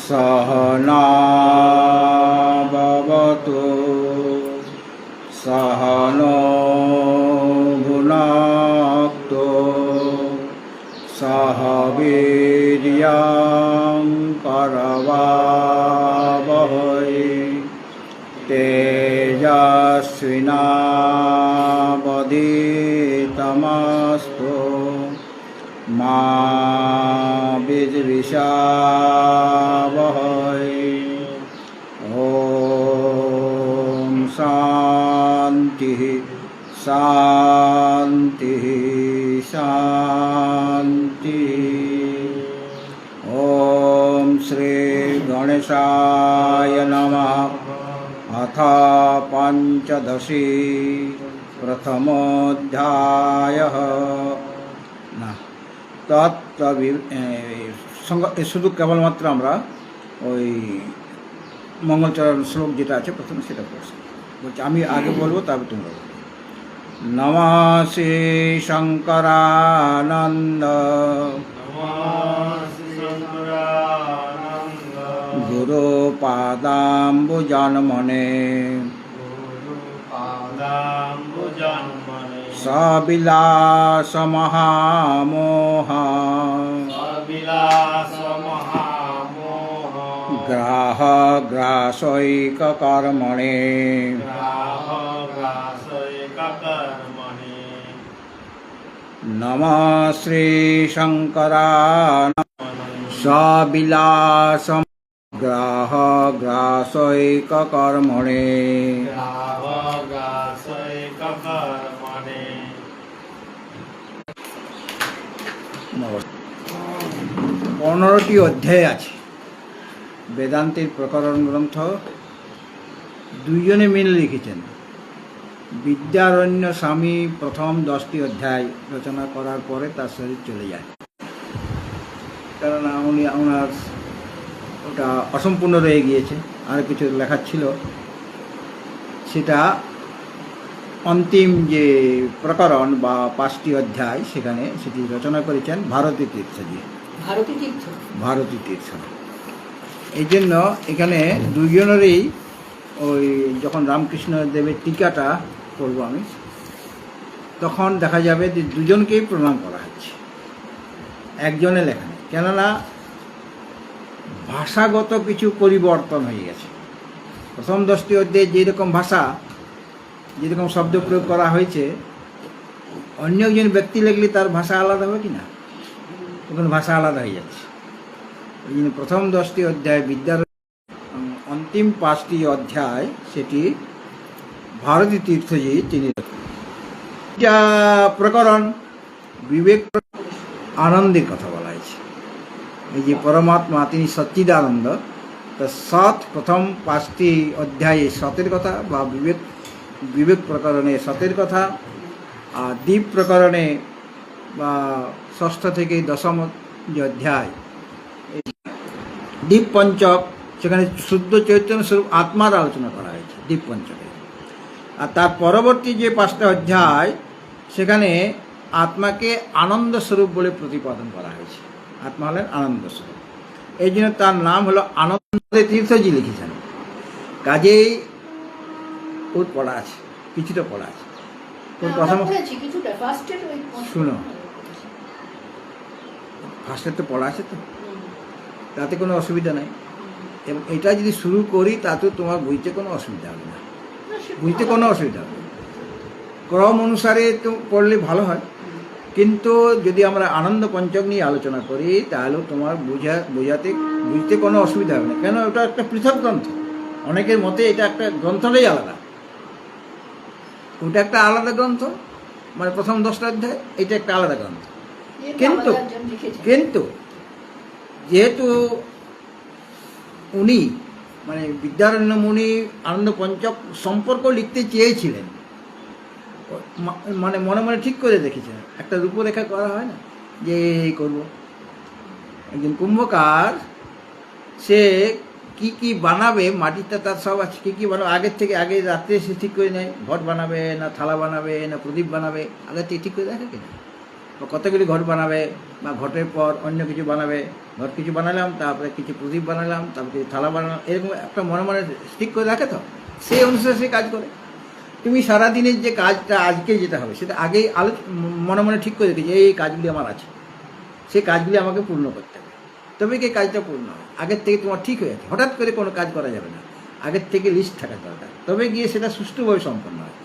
सहना भवतु सहनो भुनक्तु सह वीर्यं करवावहै तेजस्विनावधीतमस्तु मा विद्विषावहै। ॐ शान्ति शान्ति शान्ति। ॐ श्री गणेशाय नमः। अथ पंचदशी प्रथमोऽध्यायः। শুধু কেবলমাত্র আমরা ওই মঙ্গলচরণ শ্লোক যেটা আছে প্রথমে সেটা পড়ছি। বলছি আমি আগে বলবো তারপর তোমরা বলবো। নমঃ শ্রী শঙ্করানন্দ গুরু পাদাম্বুজন্মনে সবিলাস মহামোহ গ্রাহ গ্রাসৈক কর্মণে নমঃ শ্রী শঙ্করানন্দ সবিলাস গ্রাহ গ্রাসৈক কর্মণে। 15টি অধ্যায় আছে বেদান্তের প্রকরণ গ্রন্থ। দুইজনে মিলে লিখেছেন। বিদ্যারণ্য স্বামী প্রথম 10টি অধ্যায় রচনা করার পরে তার শরীর চলে যায়, কেননা ওনার ওটা অসম্পূর্ণ রয়ে গিয়েছে, আর কিছু লেখার ছিল। সেটা অন্তিম যে প্রকরণ বা 5টি অধ্যায় সেখানে সেটি রচনা করেছেন ভারতী তীর্থজি। ভারতী তীর্থ। এই জন্য এখানে দুইজনেরই ওই যখন রামকৃষ্ণ দেবের টিকাটা পড়ব আমি, তখন দেখা যাবে যে দুজনকেই প্রণাম করা হচ্ছে, একজনে লেখা নেই। কেননা ভাষাগত কিছু পরিবর্তন হয়ে গেছে। প্রথম 10টি অধ্যায়ে যেরকম ভাষা, যেরকম শব্দ প্রয়োগ করা হয়েছে, অন্য একজন ব্যক্তি লিখলে তার ভাষা আলাদা হবে কি না? ওখানে ভাষা আলাদা হয়ে যাচ্ছে। এই জন্য প্রথম 10টি অধ্যায় বিদ্যার অন্তিম 5টি অধ্যায় সেটি ভারতী তীর্থজি তিনি। যা প্রকরণ বিবেক আনন্দের কথা বলা হয়েছে। এই যে পরমাত্মা তিনি সচ্চিদানন্দ, তা সৎ প্রথম 5টি অধ্যায়ে সতের কথা বা বিবেক প্রকরণে সতের কথা, আর দ্বীপ প্রকরণে বা 6ষ্ঠ থেকে 10ম যে অধ্যায় দ্বীপ পঞ্চক, সেখানে শুদ্ধ চৈতন্য স্বরূপ আত্মার আলোচনা করা হয়েছে দ্বীপ পঞ্চকে। আর তার পরবর্তী যে 5টা অধ্যায় সেখানে আত্মাকে আনন্দ স্বরূপ বলে প্রতিপাদন করা হয়েছে। আত্মা হলেন আনন্দ স্বরূপ, এই জন্য তার নাম হলো আনন্দ তীর্থজি লিখেছেন। কাজেই ওর পড়া আছে, কিছুটা পড়া আছে। ওর কথা শুনো, ফার্স্টের তো পড়া আছে, তো তাতে কোনো অসুবিধা নাই। এবং এটা যদি শুরু করি তাতেও তোমার বুঝতে কোনো অসুবিধা হবে না, বুঝতে কোনো অসুবিধা হবে না। ক্রম অনুসারে তো পড়লে ভালো হয়, কিন্তু যদি আমরা আনন্দ পঞ্চক নিয়ে আলোচনা করি তাহলেও তোমার বুঝতে কোনো অসুবিধা হবে না। কেন? ওটা একটা পৃথক গ্রন্থ। অনেকের মতে এটা একটা গ্রন্থটাই আলাদা, ওটা একটা আলাদা গ্রন্থ, মানে প্রথম 10টা অধ্যায়, এটা একটা আলাদা গ্রন্থ। কিন্তু যেহেতু উনি মানে বিদ্যারণ্য মুনি আনন্দ পঞ্চক সম্পর্ক লিখতে চেয়েছিলেন, মানে মনে মনে ঠিক করে দেখেছেন, একটা রূপরেখা করা হয় না যে এই করবো। একজন কুম্ভকার সে কি কি বানাবে, মাটিটা তার সব আছে, কি কি বানাবে আগের থেকে, আগে রাত্রে সে ঠিক করে নেয়, ঘট বানাবে না থালা বানাবে না প্রদীপ বানাবে, আগের থেকে ঠিক করে দেখে কিনা, বা কতগুলি ঘট বানাবে বা ঘটের পর অন্য কিছু বানাবে, ঘর কিছু বানালাম, তারপরে কিছু প্রদীপ বানালাম, তারপরে কিছু থালা বানালাম, এরকম একটা মনে মনে ঠিক করে রাখে, তো সেই অনুসারে সে কাজ করে। তুমি সারাদিনের যে কাজটা আজকে যেটা হবে সেটা আগেই মনে মনে ঠিক করে রেখেছি, এই কাজগুলি আমার আছে, সেই কাজগুলি আমাকে পূর্ণ করতে হবে, তবে কি কাজটা পূর্ণ হবে। আগের থেকে তোমার ঠিক হয়ে আছে, হঠাৎ করে কোনো কাজ করা যাবে না, আগের থেকে লিস্ট থাকা দরকার, তবে গিয়ে সেটা সুষ্ঠুভাবে সম্পন্ন হয়।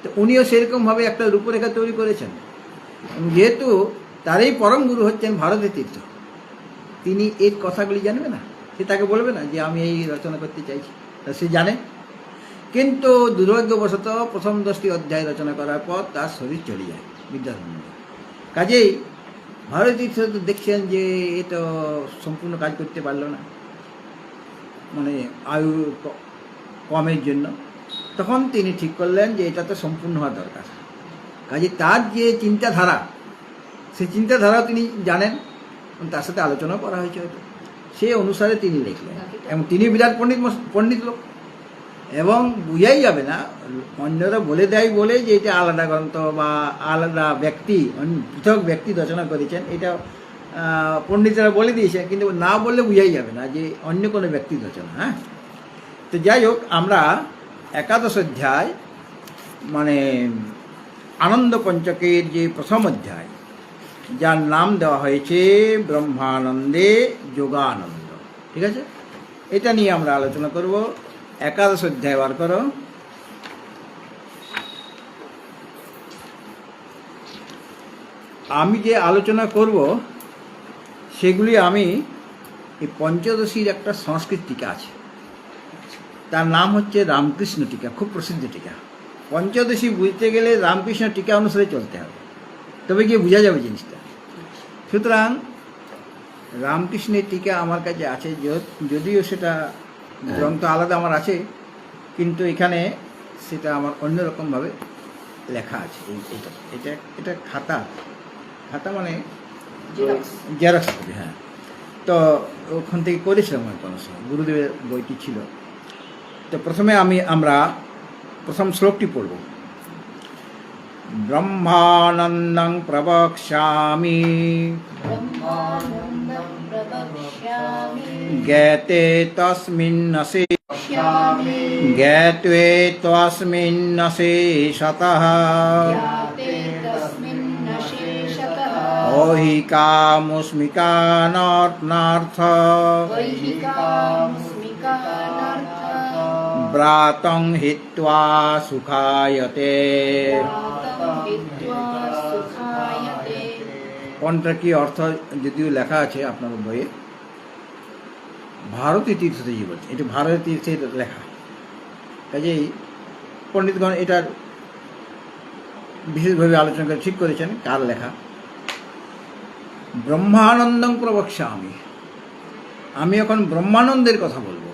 তো উনিও সেরকমভাবে একটা রূপরেখা তৈরি করেছেন। যেহেতু তারই পরম গুরু হচ্ছেন ভারতের তীর্থ, তিনি এর কথাগুলি জানবে না, সে তাকে বলবে না যে আমি এই রচনা করতে চাইছি, সে জানে। কিন্তু দুর্ভাগ্যবশত প্রথম 10টি অধ্যায় রচনা করার পর তার শরীর চলে যায় বিদ্যাধর্ম। কাজেই ভারতীয় তীর্থ তো দেখছেন যে এ তো সম্পূর্ণ কাজ করতে পারলো না, মানে আয়ু কমের জন্য। তখন তিনি ঠিক করলেন যে এটা তো সম্পূর্ণ হওয়া দরকার। কাজে তার যে চিন্তাধারা, সেই চিন্তাধারাও তিনি জানেন, তার সাথে আলোচনা করা হয়েছে হয়তো, সেই অনুসারে তিনি লিখলেন। এবং তিনি বিরাট পণ্ডিত লোক, এবং বুঝাই যাবে না, অন্যরা বলে দেয় বলে যে এটা আলাদা গ্রন্থ বা আলাদা ব্যক্তি, পৃথক ব্যক্তি রচনা করেছেন, এটা পণ্ডিতরা বলে দিয়েছে, কিন্তু না বললে বুঝাই যাবে না যে অন্য কোনো ব্যক্তির রচনা। হ্যাঁ, তো যাই হোক, আমরা একাদশ অধ্যায় মানে আনন্দ পঞ্চকের যে প্রথম অধ্যায়, যার নাম দেওয়া হয়েছে ব্রহ্মানন্দে যোগানন্দ, ঠিক আছে, এটা নিয়ে আমরা আলোচনা করব। একাদশ অধ্যায় বার করো। আমি যে আলোচনা করব সেগুলি আমি এই পঞ্চদশীর একটা সংস্কৃত টিকা আছে, তার নাম হচ্ছে রামকৃষ্ণ টিকা, খুব প্রসিদ্ধ টিকা। পঞ্চদশী বুঝতে গেলে রামকৃষ্ণ টিকা অনুসারে চলতে হবে, তবে গিয়ে বোঝা যাবে জিনিসটা। সুতরাং রামকৃষ্ণের টিকা আমার কাছে আছে, যদিও সেটা গ্রন্থ আলাদা আমার আছে, কিন্তু এখানে সেটা আমার অন্যরকমভাবে লেখা আছে। এটা এটা এটা খাতা মানে জেরক্স কপি। হ্যাঁ, তো ওখান থেকে করেছিলাম আমি কোনো সময়, গুরুদেবের বইটি ছিল। তো প্রথমে আমরা প্রথম শ্লোকটি পড়ব। ব্রহ্মানন্দং প্রবক্ষ্যামি জ্ঞাতে তস্মিন্নসে জ্ঞাতে তস্মিন্নসে শতঃ ঐহিকামুস্মিকানার্থ ব্রাতং হিত্বা সুখায়তে। কোনটা কি অর্থ যদিও লেখা আছে আপনার বইয়ে, ভারতীয় তীর্থতে যে বলছে, এটা ভারতীয় তীর্থের লেখা। কাজেই পণ্ডিতগণ এটার বিশেষভাবে আলোচনা করে ঠিক করেছেন কার লেখা। ব্রহ্মানন্দং প্রবক্ষ্যামি, আমি এখন ব্রহ্মানন্দের কথা বলবো।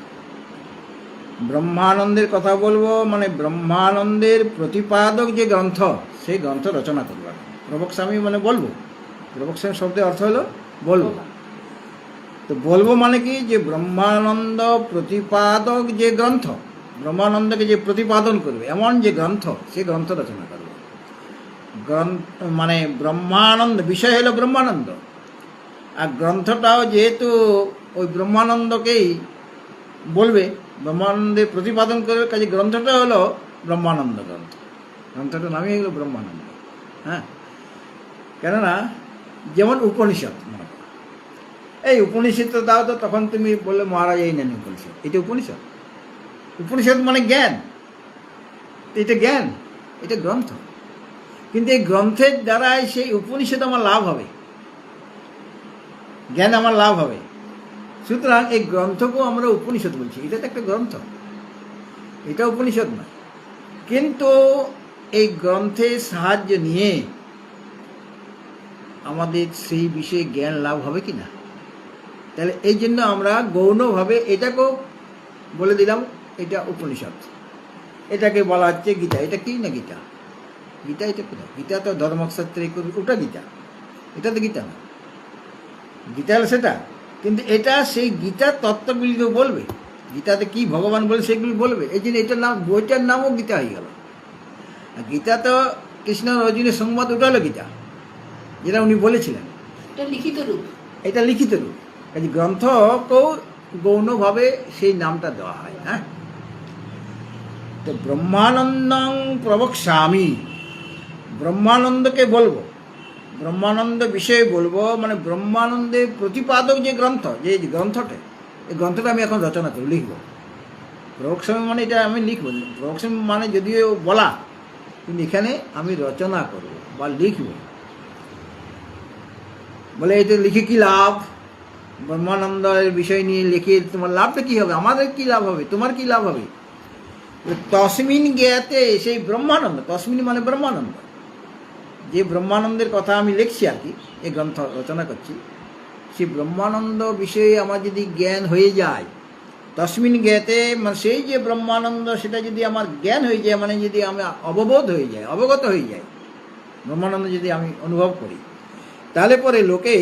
ব্রহ্মানন্দের কথা বলবো মানে ব্রহ্মানন্দের প্রতিপাদক যে গ্রন্থ, সেই গ্রন্থ রচনা করবো। প্রবক্ষ্যামি মানে বলবো, প্রবক্ষ্যামি শব্দের অর্থ হলো বলবো। তো বলবো মানে কি, যে ব্রহ্মানন্দ প্রতিপাদক যে গ্রন্থ, ব্রহ্মানন্দকে যে প্রতিপাদন করবে এমন যে গ্রন্থ, সেই গ্রন্থ রচনা করবে। গ্রন্থ মানে ব্রহ্মানন্দ, বিষয় হলো ব্রহ্মানন্দ, আর গ্রন্থটাও যেহেতু ওই ব্রহ্মানন্দকেই বলবে, ব্রহ্মানন্দের প্রতিপাদন করবে, কাজে গ্রন্থটা হলো ব্রহ্মানন্দ গ্রন্থ। গ্রন্থটার নামই হলো ব্রহ্মানন্দ। হ্যাঁ, কেননা যেমন উপনিষদ, এই উপনিষদ দাও তো, তখন তুমি বললে মহারাজ এই নেন উপনিষদ, এটা উপনিষদ। উপনিষদ মানে জ্ঞান, এটা জ্ঞান, এটা গ্রন্থ। কিন্তু এই গ্রন্থের দ্বারাই সেই উপনিষদ আমার লাভ হবে, জ্ঞান আমার লাভ হবে। সুতরাং এই গ্রন্থকেও আমরা উপনিষদ বলছি, এটা তো একটা গ্রন্থ, এটা উপনিষদ নয়। কিন্তু এই গ্রন্থের সাহায্য নিয়ে আমাদের সেই বিষয়ে জ্ঞান লাভ হবে কি না, তাহলে এই জন্য আমরা গৌণভাবে এটাকেও বলে দিলাম এটা উপনিষদ। এটাকে বলা হচ্ছে গীতা। এটা কি না গীতা? গীতা এটা কোথায়? গীতা তো ধর্মশাস্ত্রে, ওটা গীতা, এটা তো গীতা না। গীতা হলো সেটা, কিন্তু এটা সেই গীতার তত্ত্বগুলিকেও বলবে। গীতাতে কি ভগবান বলে সেগুলি বলবে, এই জন্য এটার নাম, বইটার নামও গীতা হয়ে গেল। আর গীতা তো কৃষ্ণ অর্জুনের সংবাদ, ওটা হলো গীতা, যেটা উনি বলেছিলেন। এটা লিখিত রূপ, এটা লিখিত রূপ। এই গ্রন্থকেও গৌণভাবে সেই নামটা দেওয়া হয়। হ্যাঁ, তো ব্রহ্মানন্দং প্রবক্ষ্যামি, ব্রহ্মানন্দকে বলবো, ব্রহ্মানন্দ বিষয়ে বলবো, মানে ব্রহ্মানন্দের প্রতিপাদক যে গ্রন্থ, যে গ্রন্থটা, এই গ্রন্থটা আমি এখন রচনা করব, লিখব। প্রবক্ষ্যামি মানে এটা আমি লিখব, প্রবক্ষ্যামি মানে যদিও বলা, কিন্তু এখানে আমি রচনা করব বা লিখব। বলে এটা লিখে কি লাভ? ব্রহ্মানন্দের বিষয় নিয়ে লিখে তোমার লাভটা কী হবে? আমাদের কী লাভ হবে? তোমার কী লাভ হবে? তসমিন জ্ঞাতে, সেই ব্রহ্মানন্দ, তসমিন মানে ব্রহ্মানন্দ, যে ব্রহ্মানন্দের কথা আমি লিখছি আর কি, এই গ্রন্থ রচনা করছি, সেই ব্রহ্মানন্দ বিষয়ে আমার যদি জ্ঞান হয়ে যায়, তসমিন জ্ঞাতে মানে সেই যে ব্রহ্মানন্দ, সেটা যদি আমার জ্ঞান হয়ে যায়, মানে যদি আমি অববোধ হয়ে যায়, অবগত হয়ে যায়, ব্রহ্মানন্দ যদি আমি অনুভব করি, তাহলে পরে লোকে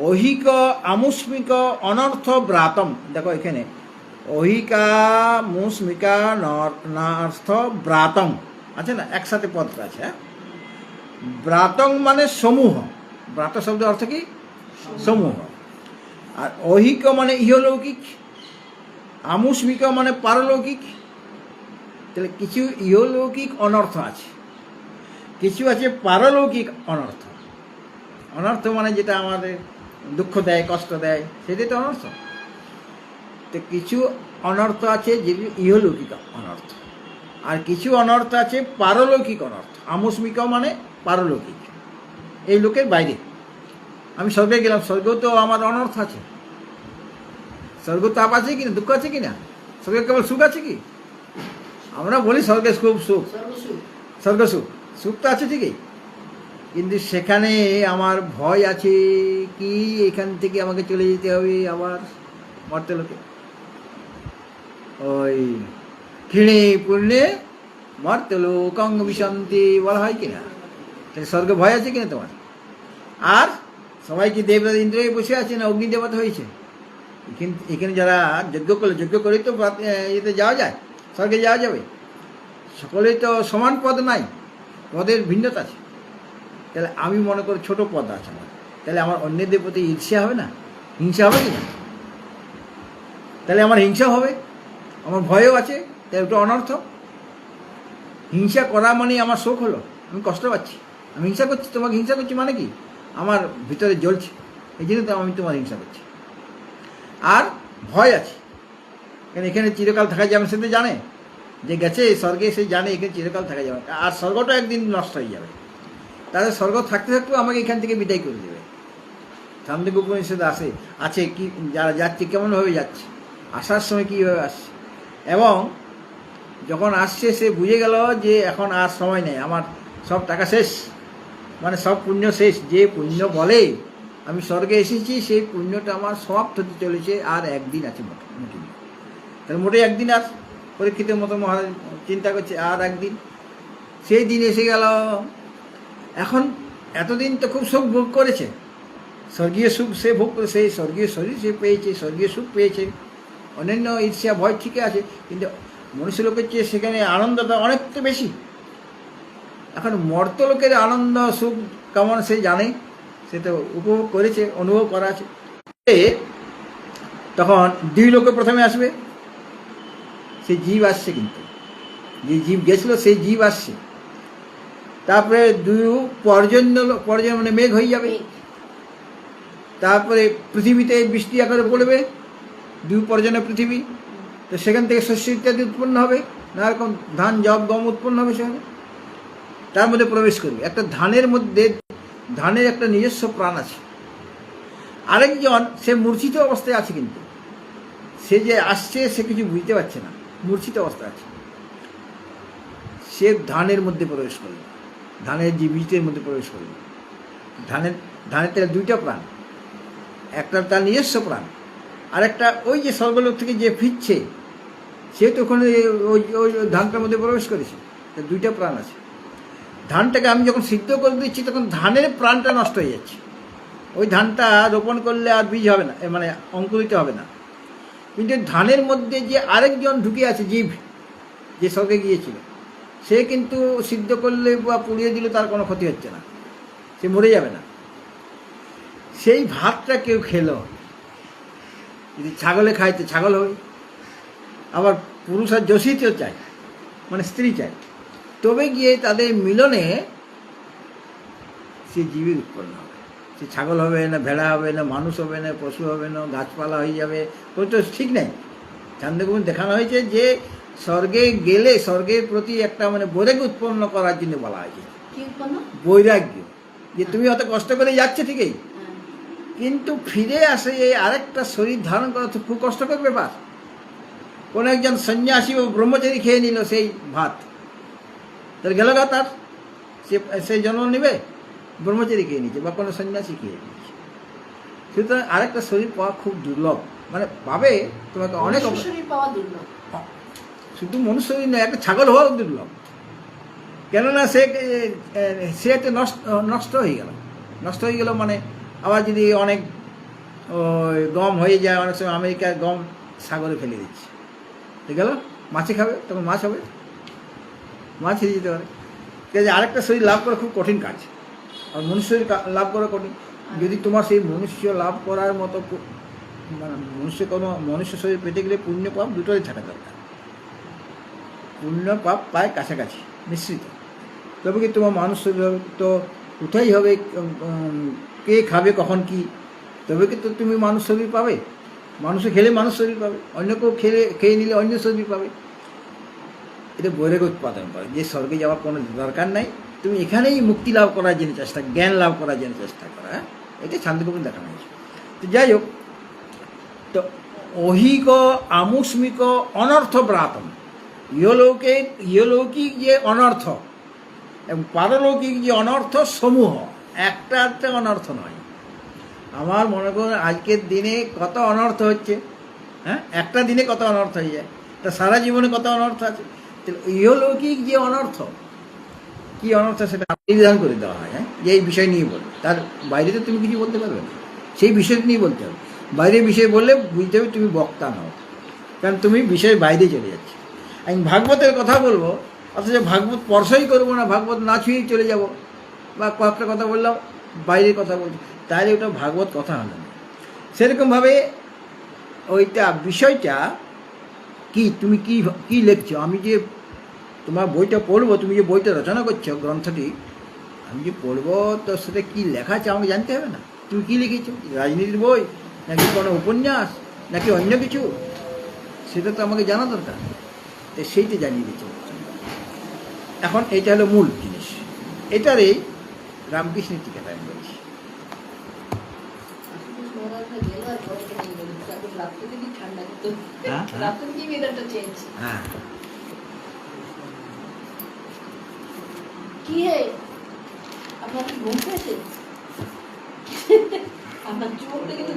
ঐহিক আমুষ্মিক অনর্থ ব্রাতম, দেখো এখানে ঐহিকা মুষ্মিকা নার্থ ব্রাতম আছে না, একসাথে পদটা আছে। হ্যাঁ, ব্রাতং মানে সমূহ, ব্রাত শব্দের অর্থ কি? সমূহ। আর ঐহিক মানে ইহলৌকিক, আমুষ্মিক মানে পারলৌকিক। তাহলে কিছু ইহলৌকিক অনর্থ আছে, কিছু আছে পারলৌকিক অনর্থ। অনর্থ মানে যেটা আমাদের দুঃখ দেয়, কষ্ট দেয়, সেটাই তো অনর্থ। তো কিছু অনর্থ আছে যেগুলো ইহলৌকিক অনর্থ, আর কিছু অনর্থ আছে পারলৌকিক অনর্থ। আমুষ্মিক মানে পারলৌকিক, এই লোকের বাইরে। আমি স্বর্গে গেলাম, স্বর্গেও তো আমার অনর্থ আছে, স্বর্গ তাপ আছে কিনা, দুঃখ আছে কিনা, স্বর্গে কেবল সুখ আছে কি? আমরা বলি স্বর্গে খুব সুখ, স্বর্গ সুখ, সুখ তো আছে ঠিকই, কিন্তু সেখানে আমার ভয় আছে কি এখান থেকে আমাকে চলে যেতে হবে আবার মর্ত্যলোকে। ওই ক্ষীণে পূর্ণে মর্ত্যলোকং বিশন্তি বলা হয় কিনা? তাহলে স্বর্গে ভয় আছে কিনা তোমার? আর সবাই কি দেবতা ইন্দ্র বসে আছে না অগ্নি দেবতা হয়েছে? এখানে যারা যজ্ঞ করলে, যজ্ঞ করে তো এতে যাওয়া যায়, স্বর্গে যাওয়া যাবে। সকলেই তো সমান পদ নাই, পদের ভিন্নতা আছে। তাহলে আমি মনে করি ছোট পদ আছে আমার, তাহলে আমার অন্যদের প্রতি ঈর্ষা হবে না, হিংসা হবে কি না? তাহলে আমার হিংসা হবে, আমার ভয়ও আছে, তাহলে ওটা অনর্থ। হিংসা করা মানে আমার শোক হলো, আমি কষ্ট পাচ্ছি, আমি হিংসা করছি, তোমাকে হিংসা করছি মানে কি? আমার ভিতরে জ্বলছে, এই জন্য তো আমি তোমার হিংসা করছি। আর ভয় আছে, কারণ এখানে চিরকাল থাকা যাবে, সে তো জানে যে গেছে স্বর্গে, সে জানে এখানে চিরকাল থাকা যাবে, আর স্বর্গটা একদিন নষ্ট হয়ে যাবে। তাহলে স্বর্গ থাকতে থাকতেও আমাকে এখান থেকে বিদায় করে দেবে। সামনে উপনিষদে আছে কি যারা যাচ্ছে কেমনভাবে যাচ্ছে, আসার সময় কীভাবে আসছে, এবং যখন আসছে সে বুঝে গেল যে এখন আর সময় নেই, আমার সব টাকা শেষ, মানে সব পুণ্য শেষ। যে পুণ্য বলে আমি স্বর্গে এসেছি, সেই পুণ্যটা আমার সমাপ্ত হতে চলেছে, আর একদিন আছে মোটে। তাহলে মোটে একদিন, আর পরীক্ষিতের মতো মহারাজ চিন্তা করছে আর একদিন, সেই দিন এসে গেল। এখন এতদিন তো খুব সুখ ভোগ করেছে, স্বর্গীয় সুখ সে ভোগ করে, সেই স্বর্গীয় শরীর সে পেয়েছে, স্বর্গীয় সুখ পেয়েছে, অন্যান্য ঈর্ষা ভয় ঠিকই আছে, কিন্তু মনুষ্য লোকের চেয়ে সেখানে আনন্দটা অনেকটা বেশি। এখন মর্ত্যলোকের আনন্দ সুখ কেমন সে জানে, সে তো উপভোগ করেছে, অনুভব করা আছে। তখন দুই লোকে প্রথমে আসবে, সেই জীব আসছে, কিন্তু যে জীব গেছিল সেই জীব আসছে। তারপরে দুই পর্জন্য মানে মেঘ হয়ে যাবে, তারপরে পৃথিবীতে বৃষ্টি আকারে পড়বে, দুই পর্জন্য পৃথিবী, তো সেখান থেকে শস্য ইত্যাদি উৎপন্ন হবে, নানা রকম ধান জব গম উৎপন্ন হবে সেখানে। তার মধ্যে প্রবেশ করবে। একটা ধানের মধ্যে, ধানের একটা নিজস্ব প্রাণ আছে। আরেকজন সে মূর্ছিত অবস্থায় আছে, কিন্তু সে যে আসছে সে কিছু বুঝতে পারছে না, মূর্ছিত অবস্থায় আছে। সে ধানের মধ্যে প্রবেশ করবে, ধানের যে বীজের মধ্যে প্রবেশ করবে। ধানের তার দুইটা প্রাণ, একটা তার নিজস্ব প্রাণ, আর একটা ওই যে স্বর্গলোক থেকে যে ফিরছে সে তো ওখানে ওই ওই ধানটার মধ্যে প্রবেশ করেছে, তার দুইটা প্রাণ আছে। ধানটাকে আমি যখন সিদ্ধ করে দিচ্ছি তখন ধানের প্রাণটা নষ্ট হয়ে যাচ্ছে। ওই ধানটা রোপণ করলে আর বীজ হবে না, মানে অঙ্কুরিত হবে না। কিন্তু ধানের মধ্যে যে আরেকজন ঢুকে আছে জীব, যে স্বর্গে গিয়েছিল, সে কিন্তু সিদ্ধ করলে বা পুড়িয়ে দিলে তার কোনো ক্ষতি হচ্ছে না, সে মরে যাবে না। সেই ভাতটা কেউ খেলো, যদি ছাগলে খায় তো ছাগল হবে। আবার পুরুষ আর যশিতেও চায়, মানে স্ত্রী চায়, তবে গিয়ে তাদের মিলনে সে জীবের উৎপন্ন হবে। সে ছাগল হবে না, ভেড়া হবে না, মানুষ হবে না, পশু হবে না, গাছপালা হয়ে যাবে, ওই তো ঠিক নেই। চান্দ্রগুণ দেখানো হয়েছে যে স্বর্গে গেলে স্বর্গের প্রতি একটা মানে বৈরাগ্য উৎপন্ন করার জন্য বলা হয়েছে। বৈরাগ্য, যে তুমি অত কষ্ট করে যাচ্ছে ঠিকই, কিন্তু ফিরে আসে এই আরেকটা শরীর ধারণ করা তো খুব কষ্টকর ব্যাপার। কোনো একজন সন্ন্যাসী ও ব্রহ্মচারী খেয়ে নিল সেই ভাত, তার গেল গা, তার সেই জন্ম নেবে? ব্রহ্মচারী খেয়ে নিচ্ছে বা কোনো সন্ন্যাসী খেয়ে নিচ্ছে। সুতরাং আরেকটা শরীর পাওয়া খুব দুর্লভ, মানে পাবে তোমাকে অনেক শরীর পাওয়া দুর্লভ। শুধু মনুষ্য শরীর নয়, একটা ছাগল হওয়াও দুর্লভ। কেননা সে একটা নষ্ট হয়ে গেল। নষ্ট হয়ে গেল মানে আবার যদি অনেক গম হয়ে যায়, অনেক সময় আমেরিকার গম সাগরে ফেলে দিচ্ছে, ঠিক গেল, মাছে খাবে, তখন মাছ হবে, মাছ হেরে যেতে পারে। ঠিক আছে, আরেকটা শরীর লাভ করা খুব কঠিন কাজ, আর মনুষ্য শরীর লাভ করা কঠিন। যদি তোমার সেই মনুষ্য লাভ করার মতো মানে মনুষ্য শরীর পেতে গেলে পুণ্য পাপ দুটোই থাকা দরকার। পুণ্য পাপ পায় কাছাকাছি মিশ্রিত, তবে কি তোমার মানুষ শরীর হবে। তো কোথায় হবে, কে খাবে কখন কি, তবে কি তো তুমি মানুষ শরীর পাবে। মানুষে খেলে মানুষ শরীর পাবে, অন্য কেউ খেয়ে নিলে অন্য শরীর পাবে। এটা বৈরাগ্য উৎপাদন করে, যে স্বর্গে যাওয়ার কোনো দরকার নাই, তুমি এখানেই মুক্তি লাভ করার জন্য চেষ্টা, জ্ঞান লাভ করার জন্য চেষ্টা করা। হ্যাঁ, এটা শান্তিপূর্ণ দেখানো হয়েছে। তো যাই হোক, তো অহিক আমুষ্মিক অনর্থ ব্রাতম, ইহলৌকিক যে অনর্থ এবং পারলৌকিক যে অনর্থ সমূহ, একটা অনর্থ নয়। আমার মনে করুন আজকের দিনে কত অনর্থ হচ্ছে, হ্যাঁ, একটা দিনে কত অনর্থ হয়ে যায়, তা সারা জীবনে কত অনর্থ আছে। ইহলৌকিক যে অনর্থ, কি অনর্থ সেটা নির্ধারণ করে দেওয়া হয়, হ্যাঁ, যে এই বিষয় নিয়ে বলবে, তার বাইরে তো তুমি কিছু বলতে পারবে না, সেই বিষয় নিয়ে বলতে হবে। বাইরের বিষয় বললে বুঝতে হবে তুমি বক্তা নও, কারণ তুমি বিষয়ের বাইরে চলে যাচ্ছ। আমি ভাগবতের কথা বলবো, অথচ ভাগবত স্পর্শই করবো না, ভাগবত না ছুঁয়েই চলে যাব, বা কয়েকটা কথা বললাম বাইরের কথা বলছি, তাহলে ওটা ভাগবত কথা হলো না। সেরকমভাবে ওইটা বিষয়টা কি, তুমি কি কি লিখছো, আমি যে তোমার বইটা পড়বো, তুমি যে বইটা রচনা করছো, গ্রন্থটি আমি যে পড়বো, তো সেটা কী লেখা আছে আমাকে জানতে হবে না। তুমি কী লিখেছো, রাজনীতির বই নাকি কোনো উপন্যাস নাকি অন্য কিছু, সেটা তো আমাকে জানা দরকার। তো সেইটা জানিয়ে দিচ্ছে। এখন এটা হলো মূল জিনিস, এটারই রামকৃষ্ণের টিকাটা আমি বলছি। হ্যাঁ, কি হে আপনার কি ঘুম পেয়েছে? আপনার চোখ দেখে তো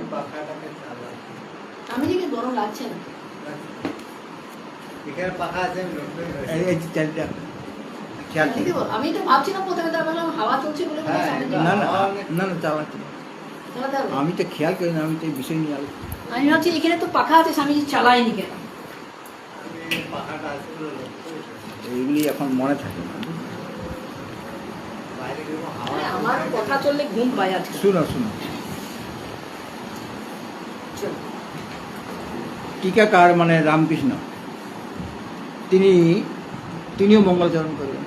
আমি দেখে গরম লাগছে না। আমি তো ভাবছিলাম প্রথমে, তার বললাম হাওয়া চলছে বলে না না না না, চালাচ্ছি, আমি তো খেয়াল করি না, আমি তো এই বিষয় নিয়ে আলোচনা। আমি ভাবছি এখানে তো পাখা আছে, স্বামী চালাইনি কেন, এইগুলি এখন মনে থাকে না। আমার কথা চললে ঘুম পায় আছে। শুনো শুনো, টিকাকার মানে রামকৃষ্ণ, তিনিও মঙ্গলচরণ করবেন।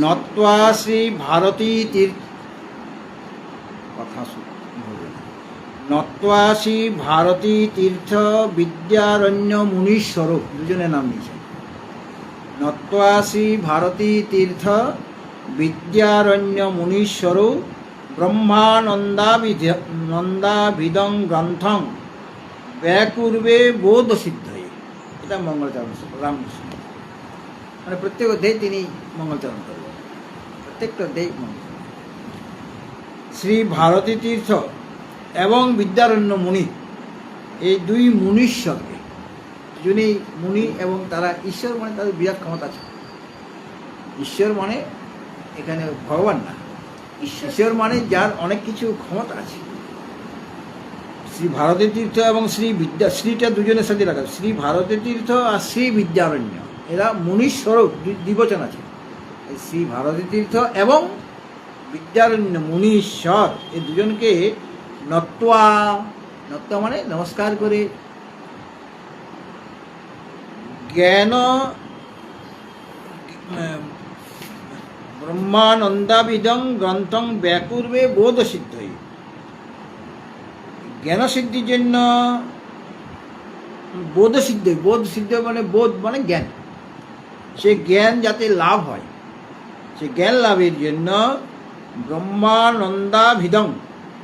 নত্বা শ্রী ভারতী নত্বা শ্রী ভারতী তীর্থ বিদ্যারণ্য মুনীশ্বরূপ, দুজনের নাম নিয়েছেন। নত্বা শ্রী ভারতী তীর্থ বিদ্যারণ্য মুনীশ্বরূপ ব্রহ্মানন্দাভিদং গ্রন্থং ব্যাকুর্বে বোধ সিদ্ধ। এটা মঙ্গলচরণ রামকৃষ্ণ, মানে প্রত্যেক অধ্যায়ে তিনি মঙ্গলচরণ করবেন, প্রত্যেকটা অধ্যায় মঙ্গল। শ্রী ভারতী তীর্থ এবং বিদ্যারণ্য মুনি, এই দুই মুনীশ্বরকে, যিনি মুনি এবং তারা ঈশ্বর, মানে তাদের বিরাট ক্ষমতা আছে। ঈশ্বর মানে এখানে ভগবান না, ঈশ্বর মানে যার অনেক কিছু ক্ষমতা আছে। শ্রী ভারতী তীর্থ এবং শ্রীটা দুজনের সাথে রাখা, শ্রী ভারতী তীর্থ আর শ্রী বিদ্যারণ্য, এরা মুনীস্বরূপ, দ্বিবচন আছে। শ্রী ভারতী তীর্থ এবং বিদ্যারণ্য মুনীশ্বর, এই দুজনকে নত্বা নত্য মানে নমস্কার করে জ্ঞান ব্রহ্মানন্দাবিদং গ্রন্থং ব্যাকুর্বে বোধ সিদ্ধই। জ্ঞান সিদ্ধির জন্য বোধ সিদ্ধ, বোধ সিদ্ধ মানে বোধ মানে জ্ঞান, সে জ্ঞান যাতে লাভ হয়, সে জ্ঞান লাভের জন্য ব্রহ্মানন্দাভিদং,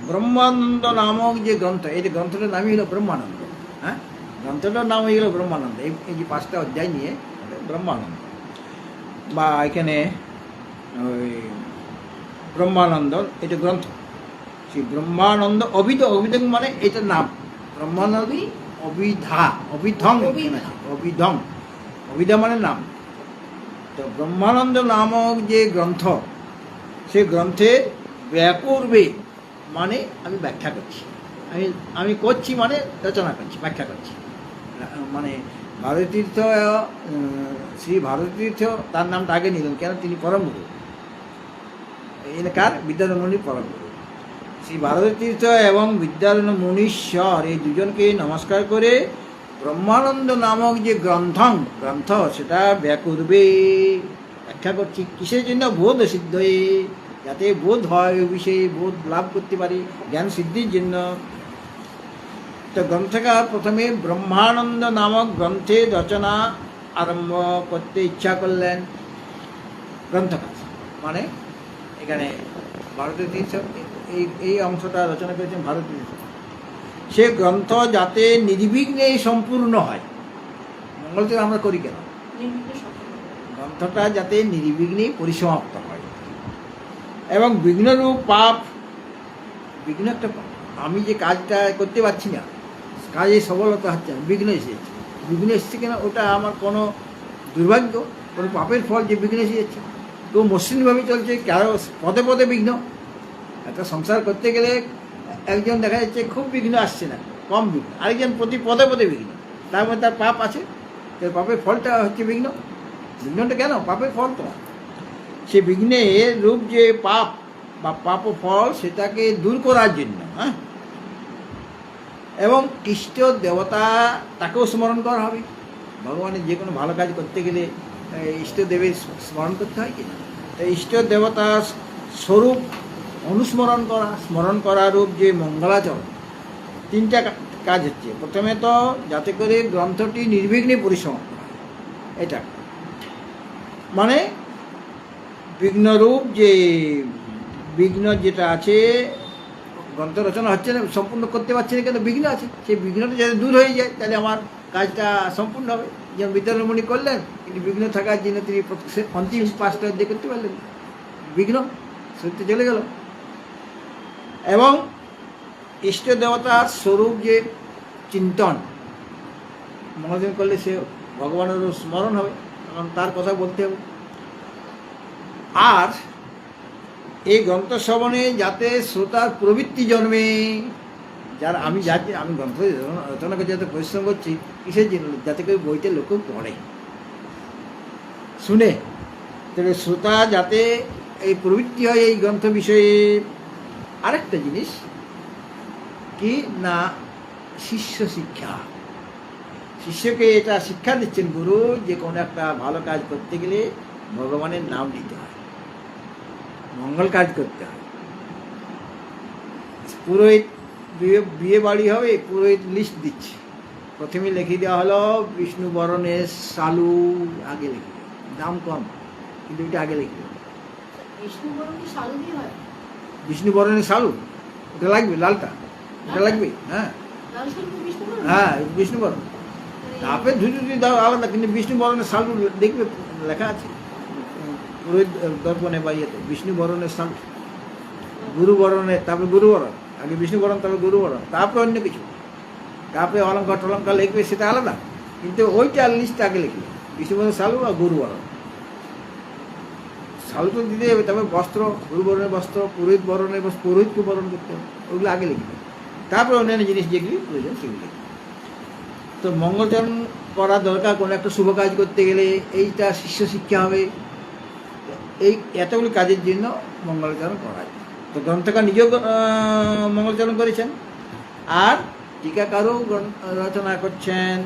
ব্রহ্মানন্দ নামক যে গ্রন্থ, এই যে গ্রন্থটার নামই হলো ব্রহ্মানন্দ। হ্যাঁ, গ্রন্থটার নাম হয়ে গেল ব্রহ্মানন্দ। এই যে 5টা অধ্যায় নিয়ে ব্রহ্মানন্দ, বা এখানে ওই ব্রহ্মানন্দ এটা গ্রন্থ, সেই ব্রহ্মানন্দ অভিধ, অভিধং মানে এটার নাম ব্রহ্মানন্দ, অভিধা, অভিধং, অভিধং, অভিধা মানে নাম। তো ব্রহ্মানন্দ নামক যে গ্রন্থ, সে গ্রন্থের ব্যাকুর্বে মানে আমি ব্যাখ্যা করছি, আমি করছি মানে রচনা করছি, ব্যাখ্যা করছি। মানে ভারতীতীর্থ, শ্রী ভারতীতীর্থ তার নামটা আগে নিলেন কেন, তিনি পরম গুরু, এলাকার বিদ্যারণ্য মুনির পরম গুরু। শ্রী ভারতীতীর্থ এবং বিদ্যারণ্য মুনীশ্বর এই দুজনকে নমস্কার করে ব্রহ্মানন্দ নামক যে গ্রন্থ, সেটা ব্যাকুর্বে ব্যাখ্যা করছি। কিসের জন্য? বোধ সিদ্ধ, যাতে বোধ হয়, ওই বিষয়ে বোধ লাভ করতে পারি, জ্ঞান সিদ্ধির জন্য। তো গ্রন্থকার প্রথমে ব্রহ্মানন্দ নামক গ্রন্থের রচনা আরম্ভ করতে ইচ্ছা করলেন। গ্রন্থকার মানে এখানে ভারতীয় তীর্থ, এই অংশটা রচনা করেছেন ভারতীয় তীর্থ। সে গ্রন্থ যাতে নির্বিঘ্নে সম্পূর্ণ হয়। মঙ্গলচরণ আমরা করি কেন? গ্রন্থটা যাতে নির্বিঘ্নে পরিসমাপ্ত হয়, এবং বিঘ্নরূপ পাপ, বিঘ্ন একটা পাপ, আমি যে কাজটা করতে পারছি না, কাজে সফলতা হচ্ছে না, বিঘ্ন এসেছে। বিঘ্ন এসেছে কেন? ওটা আমার কোনো দুর্ভাগ্য, কোনো পাপের ফল যে বিঘ্ন এসে যাচ্ছে। কেউ মসৃণভাবে চলছে, কারো পদে পদে বিঘ্ন। একটা সংসার করতে গেলে একজন দেখা যাচ্ছে খুব বিঘ্ন আসছে না, কম বিঘ্ন, আরেকজন প্রতি পদে পদে বিঘ্ন, তার মধ্যে তার পাপ আছে, তার পাপের ফলটা হচ্ছে বিঘ্ন। বিঘ্নটা কেন? পাপের ফল তো। সে বিঘ্নের রূপ যে পাপ বা পাপ ফল, সেটাকে দূর করার জন্য, হ্যাঁ, এবং ইষ্ট দেবতা তাকেও স্মরণ করা হবে। ভগবানের যে কোনো ভালো কাজ করতে গেলে ইষ্টদেবের স্মরণ করতে হয় কিনা? ইষ্ট দেবতার স্বরূপ অনুস্মরণ করা, স্মরণ করা রূপ যে মঙ্গলাচরণ, 3টা কাজ হচ্ছে। প্রথমে তো যাতে করে গ্রন্থটি নির্বিঘ্নে পরিসমাপ্ত হয়, এটা মানে বিঘ্নরূপ যে বিঘ্ন যেটা আছে, গ্রন্থ রচনা হচ্ছে না, সম্পূর্ণ করতে পারছে না কেন? বিঘ্ন আছে। সেই বিঘ্নটা যাতে দূর হয়ে যায়, তাহলে আমার কাজটা সম্পূর্ণ হবে। যেমন বিদ্যারণ্যমণি করলেন, কিন্তু বিঘ্ন থাকার জন্য তিনি অন্তিম 5টা অধ্যায় করতে পারলেন, বিঘ্ন সত্যি চলে গেল। এবং ইষ্ট দেবতার স্বরূপ যে চিন্তন মনোযোগ করলে সে ভগবানেরও স্মরণ হবে, এবং তার কথা বলতে হবে। আর এই গ্রন্থ শ্রবণে যাতে শ্রোতার প্রবৃত্তি জন্মে, যার আমি যাতে আমি গ্রন্থ রচনা করে যাতে পরিশ্রম করছি, কিসের জন্য? যাতে করে বইতে লোক পড়ে, শুনে, তবে শ্রোতা যাতে এই প্রবৃত্তি হয় এই গ্রন্থ বিষয়ে। আরেকটা জিনিস কি না, শিষ্য শিক্ষা। শিষ্যকে এটা শিক্ষা দিচ্ছেন গুরু, যে কোনো একটা ভালো কাজ করতে গেলে ভগবানের নাম নিতে হয়, মঙ্গল কাজ করতে হয়। পুরোহিত বিয়ে বাড়ি হবে, পুরোহিত লিস্ট দিচ্ছে, প্রথমে লিখে দেওয়া হলো বিষ্ণু বরণের শালু, আগে লিখে দাম কম, কিন্তু এটা আগে লিখে দেবে। বিষ্ণু বরণের শালু ওটা লাগবে, লালটা ওটা লাগবে, হ্যাঁ হ্যাঁ, বিষ্ণু বরণ। তারপরে ধুতি দাও আলাদা, কিন্তু বিষ্ণু বরণের শালু দেখবে লেখা আছে পুরোহিত দর্পণে বা ইয়েতে, বিষ্ণু বরণের শালু। গুরু বরণের, তারপরে গুরু বরণ, আগে বিষ্ণু বরণ, তারপরে গুরু বরণ, তারপরে অন্য কিছু, তারপরে অলঙ্কার টলঙ্কার লিখবে, সেটা আলাদা, কিন্তু ওইটা লিস্ট আগে লিখবে, বিষ্ণু বরণ শালু আর গুরু বরণ। শালু তো দিতে হবে, তারপরে বস্ত্র, গুরু বরণের বস্ত্র, পুরোহিত বরণের বস্ত্র, পুরোহিতকে বরণ করতে হবে, ওগুলো আগে লিখবে, তারপরে অন্যান্য জিনিস যেগুলি প্রয়োজন সেগুলি লিখবে। তো মঙ্গলচরণ করা দরকার, কোনো একটা শুভ কাজ করতে গেলে এইটা শিষ্য শিক্ষা হবে। এই এতগুলি কাজের জন্য মঙ্গলচরণ করা হয়। তো গ্রন্থকার নিজেও মঙ্গলচরণ করেছেন, আর টিকাকারও রচনা করছেন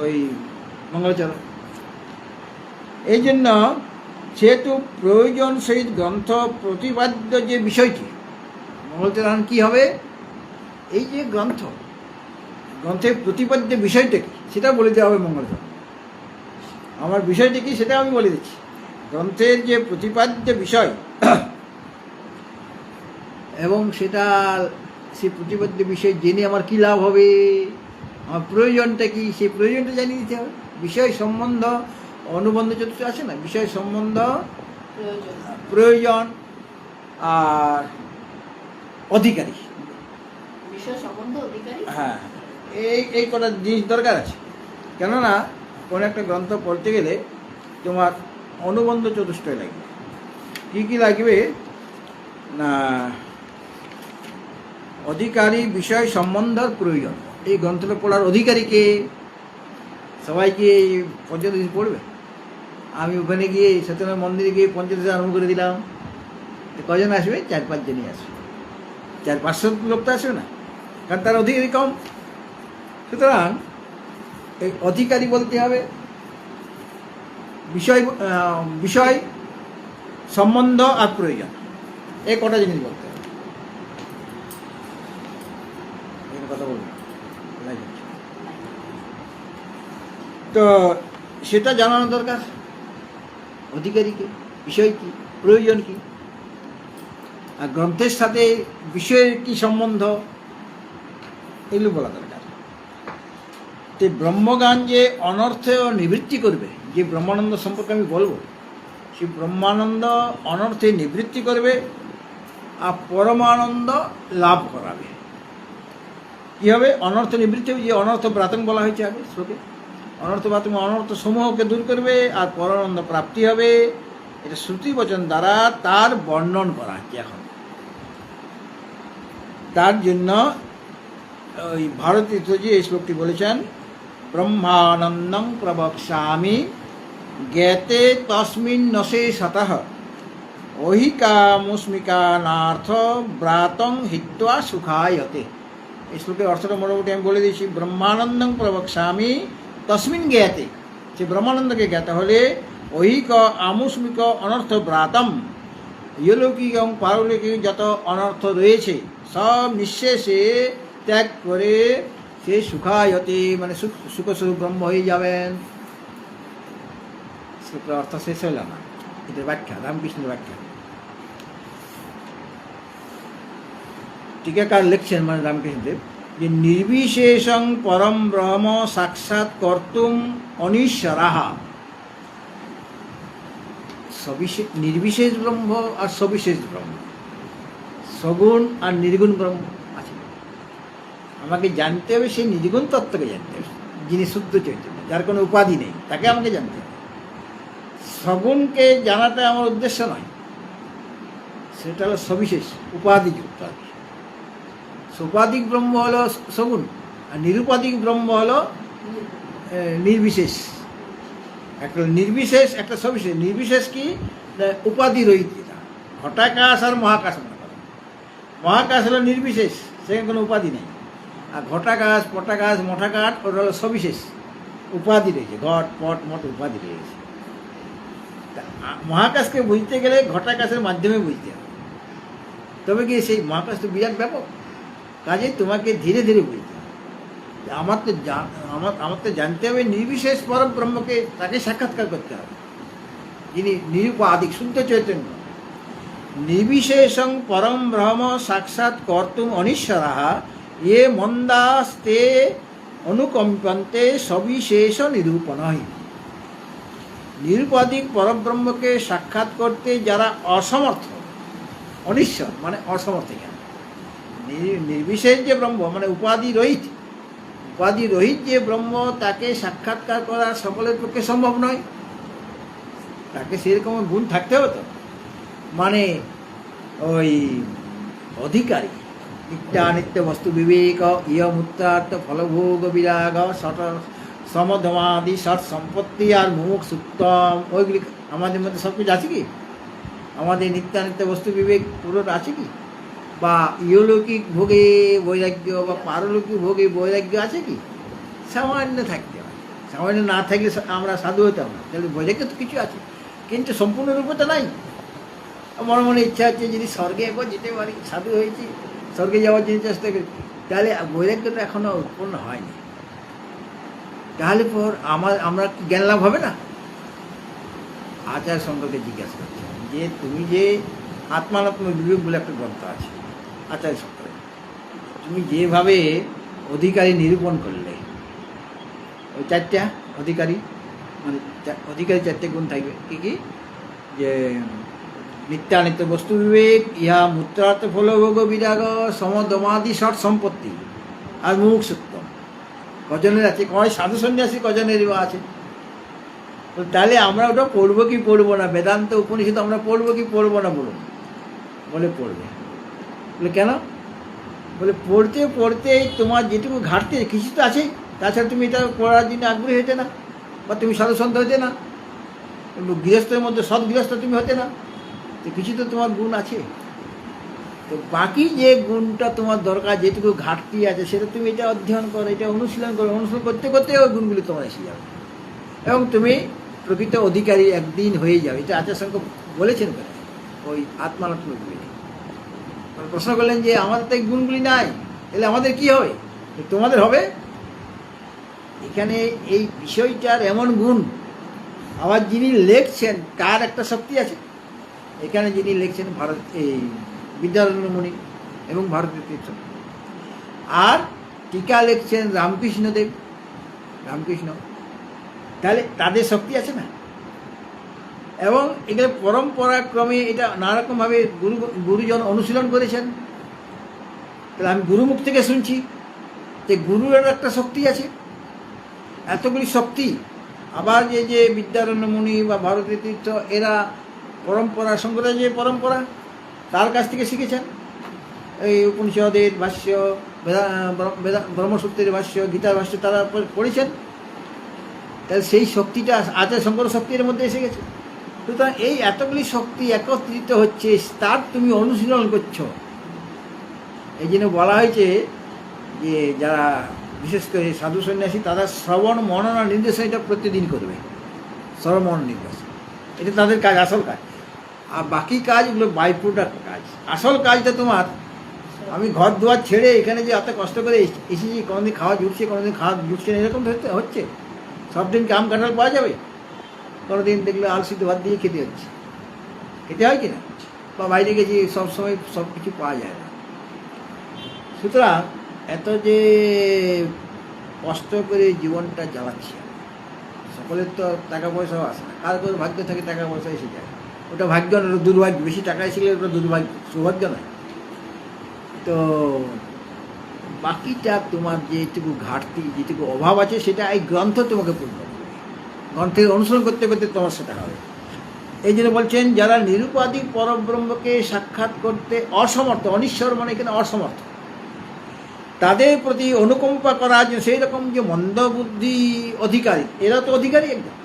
ওই মঙ্গলাচরণ। এই জন্য সেহেতু প্রয়োজন সহিত গ্রন্থ প্রতিপাদ্য যে বিষয়টি, মঙ্গলাচরণ কি হবে, এই যে গ্রন্থের প্রতিপাদ্য বিষয়টা কি সেটা বলে দেওয়া হবে মঙ্গলাচরণ। আমার বিষয়টা কি সেটা আমি বলে দিচ্ছি। গ্রন্থের যে প্রতিপাদ্য বিষয় এবং সেটা সেই প্রতিপাদ্য বিষয় জেনে আমার কী লাভ হবে, আমার প্রয়োজনটা কি, সেই প্রয়োজনটা জানিয়ে দিতে হবে। বিষয় সম্বন্ধ অনুবন্ধ চতুর্থ আছে না, বিষয় সম্বন্ধ, প্রয়োজন। প্রয়োজন আর অধিকারী। বিষয় সম্বন্ধ, অধিকারী। হ্যাঁ, এই কটা জিনিস দরকার আছে। কেননা কোনো একটা গ্রন্থ পড়তে গেলে তোমার অনুবন্ধ চতুষ্টয় লাগবে। কী কী লাগবে না, অধিকারী, বিষয় সম্বন্ধের প্রয়োজন। এই গ্রন্থটা পড়ার অধিকারীকে সবাইকে এই পঞ্চদশী পড়বে। আমি ওখানে গিয়ে সত্যনারায়ণ মন্দিরে গিয়ে পঞ্চদশী আরম্ভ করে দিলাম, কজন আসবে? 4-5 জনই আসবে, 400-500 লোক তো আসবে না, কারণ তার অধিকারী কম। সুতরাং এই অধিকারী বলতে হবে, বিষয় সম্বন্ধ আর প্রয়োজন, এই কটা জিনিস বলতে হবে। এই কথা বলবো তো সেটা জানানো দরকার, অধিকারীকে, বিষয় কি, প্রয়োজন কি, আর গ্রন্থের সাথে বিষয়ের কি সম্বন্ধ, এগুলো বলা দরকার। তো ব্রহ্মজ্ঞান যে অনর্থ নিবৃত্তি করবে, যে ব্রহ্মানন্দ সম্পর্কে আমি বলবো, সেই ব্রহ্মানন্দ অনর্থে নিবৃত্তি করবে আর পরমানন্দ লাভ করাবে। কী হবে? অনর্থ নিবৃত্তি হবে, যে অনর্থ ব্রাতন বলা হয়েছে আগে শ্লোকে, অনর্থ ব্রাতন অনর্থ সমূহকে দূর করবে আর পরমানন্দ প্রাপ্তি হবে। এটা শ্রুতি বচন দ্বারা তার বর্ণন করা হচ্ছে এখন। তার জন্য ওই ভারতীয়জি এই শ্লোকটি বলেছেন, ব্রহ্মানন্দং প্রবক্ষ্যামি জ্ঞাতে তস্মিন নশে শতঃ অহিকামুস্মিকানার্থ ব্রাতং হিত্বা সুখায়তে। এই শ্লোকের অর্থটা মোটামুটি আমি বলে দিয়েছি। ব্রহ্মানন্দং প্রবক্ষ্যামি তস্মিন জ্ঞাতে, সে ব্রহ্মানন্দকে জ্ঞাত হলে ঐহিক আমুস্মিক অনর্থ ব্রাতম, ইহলৌকিক এবং পারলৌকিক যত অনর্থ রয়েছে সব নিঃশেষে ত্যাগ করে সে সুখায়তে, মানে সুখস্বরূপ ব্রহ্ম হয়ে যাবেন। শ্লোকের অর্থ শেষ হইল না, এটার ব্যাখ্যা, রামকৃষ্ণের ব্যাখ্যা। টিকাকার লিখছেন মানে রামকৃষ্ণদেব, যে নির্বিশেষং পরম ব্রহ্ম সাক্ষাৎ কর্তুম অনিশ্বরাহা। নির্বিশেষ ব্রহ্ম আর সবিশেষ ব্রহ্ম, সগুণ আর নির্গুণ ব্রহ্ম আছে। আমাকে জানতে হবে সেই নির্গুণ তত্ত্বকে জানতে হবে, যিনি শুদ্ধ চৈতন্য, যার কোনো উপাধি নেই, তাকে আমাকে জানতে হবে। সগুণকে জানাটা আমার উদ্দেশ্য নয়, সেটা হলো সবিশেষ, উপাধিযুক্ত আর কি। সোপাধিক ব্রহ্ম হলো সগুণ আর নিরুপাধিক ব্রহ্ম হলো নির্বিশেষ। একটা নির্বিশেষ, একটা সবিশেষ। নির্বিশেষ কি? উপাধি রহিত, যেটা ঘটাকাশ আর মহাকাশ মনে করেন। মহাকাশ হলো নির্বিশেষ, সেখানে কোনো উপাধি নেই। আর ঘটাকাশ, পটাকাশ, মঠাকাশ ওটা হলো সবিশেষ, উপাধি রয়েছে, ঘট পট মঠ উপাধি রয়েছে। মহাকাশকে বুঝতে গেলে ঘটাকাশের মাধ্যমে বুঝতে হবে, তবে কি সেই মহাকাশ তো বিরাট ব্যাপক, কাজে তোমাকে ধীরে ধীরে বুঝতে হবে। আমার তো জানতে হবে নির্বিশেষ পরম ব্রহ্মকে, তাকে সাক্ষাৎকার করতে হবে, যিনি নিরুপাধিক শুদ্ধ চৈতন্য। নির্বিশেষং পরম ব্রহ্ম সাক্ষাৎ কর্তুম অনিশ্বরাহা এ মন্দাস্তে অনুকম্পন্তে সবিশেষ নিরূপণই। নিরুপাধিক পরব্রহ্মকে সাক্ষাৎ করতে যারা অসমর্থ, অনিশ্বর মানে অসমর্থ, নির্বিশেষ যে ব্রহ্ম মানে উপাধি রহিত যে ব্রহ্ম, তাকে সাক্ষাৎকার করা সকলের পক্ষে সম্ভব নয়। তাকে সেরকম গুণ থাকতে হবে তো, মানে ওই অধিকারী, নিত্যানিত্য বস্তু বিবেক, ইয়মুত্তার্থ ফলভোগ বিরাগ, সমধমাদি সৎ সম্পত্তি আর মুমুক্ষ উত্তম, ওইগুলি আমাদের মধ্যে সব কিছু আছে কি? আমাদের নিত্যানিত্য বস্তু বিবেক পুরোটা আছে কি? বা ইহলৌকিক ভোগে বৈরাগ্য বা পারলৌকিক ভোগে বৈরাগ্য আছে কি? সামান্য থাকতে হয়। সামান্য না থাকলে আমরা সাধু হতাম না, তাহলে বৈরাগ্য তো কিছু আছে, কিন্তু সম্পূর্ণরূপে তো নাই। আমার মনে ইচ্ছা হচ্ছে যদি স্বর্গে একবার যেতে পারি, সাধু হয়েছি, স্বর্গে যাওয়ার জন্য চেষ্টা করি, তাহলে বৈরাগ্যটা এখনও উৎপন্ন হয়নি। তাহলে পর আমরা কি জ্ঞান লাভ হবে না? আচার্য শঙ্করকে জিজ্ঞাসা করছে যে তুমি যে আত্মানাত্ম বিবেক বলে একটা গ্রন্থ আছে আচার্য শঙ্করের, তুমি যেভাবে অধিকারী নিরূপণ করলে, ওই চারটা অধিকারী, মানে অধিকারী চারটে গুণ থাকবে কি কি? যে নিত্যানিত্য বস্তু বিবেক, ইহা মূত্রার্থ ফলভোগ বিরাগ, সমদমাদি ষট সম্পত্তি, আর মুমুক্ষুত্ব। কজনের আছে? কয় সাধু সন্ন্যাসী কজনেরই বা আছে। তো তাহলে আমরা ওটা পড়বো কি পড়বো না? বেদান্ত উপনিষদ আমরা পড়বো কি পড়বো না বলুন? বলে পড়বে। বলে কেন? বলে পড়তে পড়তে তোমার যেটুকু ঘাটতি কিছু তো আছে, তাছাড়া তুমি এটা পড়ার জন্য আগ্রহী হতে না, বা তুমি সাধু সন্ত হতে না, গৃহস্থের মধ্যে সৎ গৃহস্থ তুমি হতে না, তো কিছু তো তোমার গুণ আছে। তো বাকি যে গুণটা তোমার দরকার, যেটুকু ঘাটতি আছে, সেটা তুমি এটা অধ্যয়ন করো, এটা অনুশীলন করো, অনুশীলন করতে করতে ওই গুণগুলি তোমার এসে যাবে এবং তুমি প্রকৃত অধিকারী একদিন হয়ে যাবে। এটা আচার্য শঙ্কর বলেছেন ওই আত্মানাত্ম বিবেকে। প্রশ্ন করলেন যে আমাদের তো এই গুণগুলি নাই, তাহলে আমাদের কি হবে? তোমাদের হবে। এখানে এই বিষয়টার এমন গুণ, আবার যিনি লেখছেন তার একটা শক্তি আছে। এখানে যিনি লেখছেন এই বিদ্যারণ্য মুনি এবং ভারতীয় তীর্থ, আর টিকা লিখছেন রামকৃষ্ণদেব, রামকৃষ্ণ। তাহলে তাদের শক্তি আছে না? এবং এগুলো পরম্পরাক্রমে এটা নানারকমভাবে গুরুজন অনুশীলন করেছেন। তাহলে আমি গুরুমুখ থেকে শুনছি যে গুরুর একটা শক্তি আছে, এতগুলি শক্তি। আবার যে বিদ্যারণ্য মুনি বা ভারতীয় তীর্থ, এরা পরম্পরা, শঙ্করের যে পরম্পরা, তার কাছ থেকে শিখেছেন। এই উপনিষদের ভাষ্য, ব্রহ্মসূত্রের ভাষ্য, গীতার ভাষ্য তারা পড়েছেন। তাহলে সেই শক্তিটা আচার্য শঙ্কর শক্তির মধ্যে এসে গেছে। সুতরাং এই এতগুলি শক্তি একত্রিত হচ্ছে, তার তুমি অনুশীলন করছো। এই জন্য বলা হয়েছে যে যারা বিশেষ করে সাধু সন্ন্যাসী, তারা শ্রবণ মনন আর নির্দেশন এটা প্রতিদিন করবে। শ্রবণ মনন নির্দেশন এটা তাদের কাজ, আসল কাজ। আর বাকি কাজগুলো বাই প্রোডাক্ট কাজ। আসল কাজটা তোমার, আমি ঘর দুয়ার ছেড়ে এখানে যে এত কষ্ট করে এসেছি, কোনোদিন খাওয়া জুটছে, কোনোদিন খাওয়া জুটছে না, এরকম হচ্ছে। সব দিন আম কাঁঠাল পাওয়া যাবে? কোনোদিন দেখলে আল সিদ্ধ ভাত দিয়ে খেতে হচ্ছে, খেতে হয় কি না? বা বাইরে গেছি, সবসময় সব কিছু পাওয়া যায় না। সুতরাং এত যে কষ্ট করে জীবনটা জ্বালাচ্ছি, সকলের তো টাকা পয়সাও আসে না, কার কোনো ভাগ্য থাকে টাকা পয়সা এসে যায়, ওটা ভাগ্য না, দুর্ভাগ্য। বেশি টাকা এসে গেলে ওটা দুর্ভাগ্য, সৌভাগ্য নয়। তো বাকিটা তোমার যেটুকু ঘাটতি, যেটুকু অভাব আছে, সেটা এই গ্রন্থ তোমাকে পূর্ণ করবে। গ্রন্থের অনুসরণ করতে করতে তোমার সেটা হবে। এই জন্য বলছেন যারা নিরুপাধিক পরব্রহ্মকে সাক্ষাৎ করতে অসমর্থ, অনিশ্বর মানে এখানে অসমর্থ, তাদের প্রতি অনুকম্পা করার জন্য সেই রকম যে মন্দবুদ্ধি অধিকারী, এরা তো অধিকারী একদম,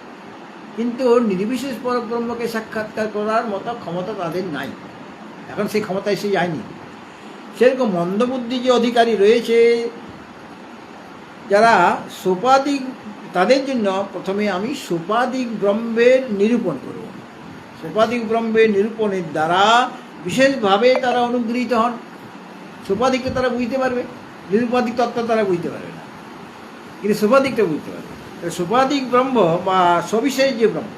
কিন্তু নির্বিশেষ পরব্রহ্মকে সাক্ষাৎকার করার মতো ক্ষমতা তাদের নাই, এখন সেই ক্ষমতা এসে যায়নি। সেরকম মন্দবুদ্ধি যে অধিকারী রয়েছে, যারা সোপাধিক, তাদের জন্য প্রথমে আমি সোপাধিক ব্রহ্মের নিরূপণ করব। সোপাধিক ব্রহ্মের নিরূপণের দ্বারা বিশেষভাবে তারা অনুগৃহীত হন। সোপাধিকটা তারা বুঝতে পারবে, নিরুপাধিক তত্ত্ব তারা বুঝতে পারবে না, কিন্তু সোপাধিকটা বুঝতে পারবে। সোপাধিক ব্রহ্ম বা সবিশেষ যে ব্রহ্ম,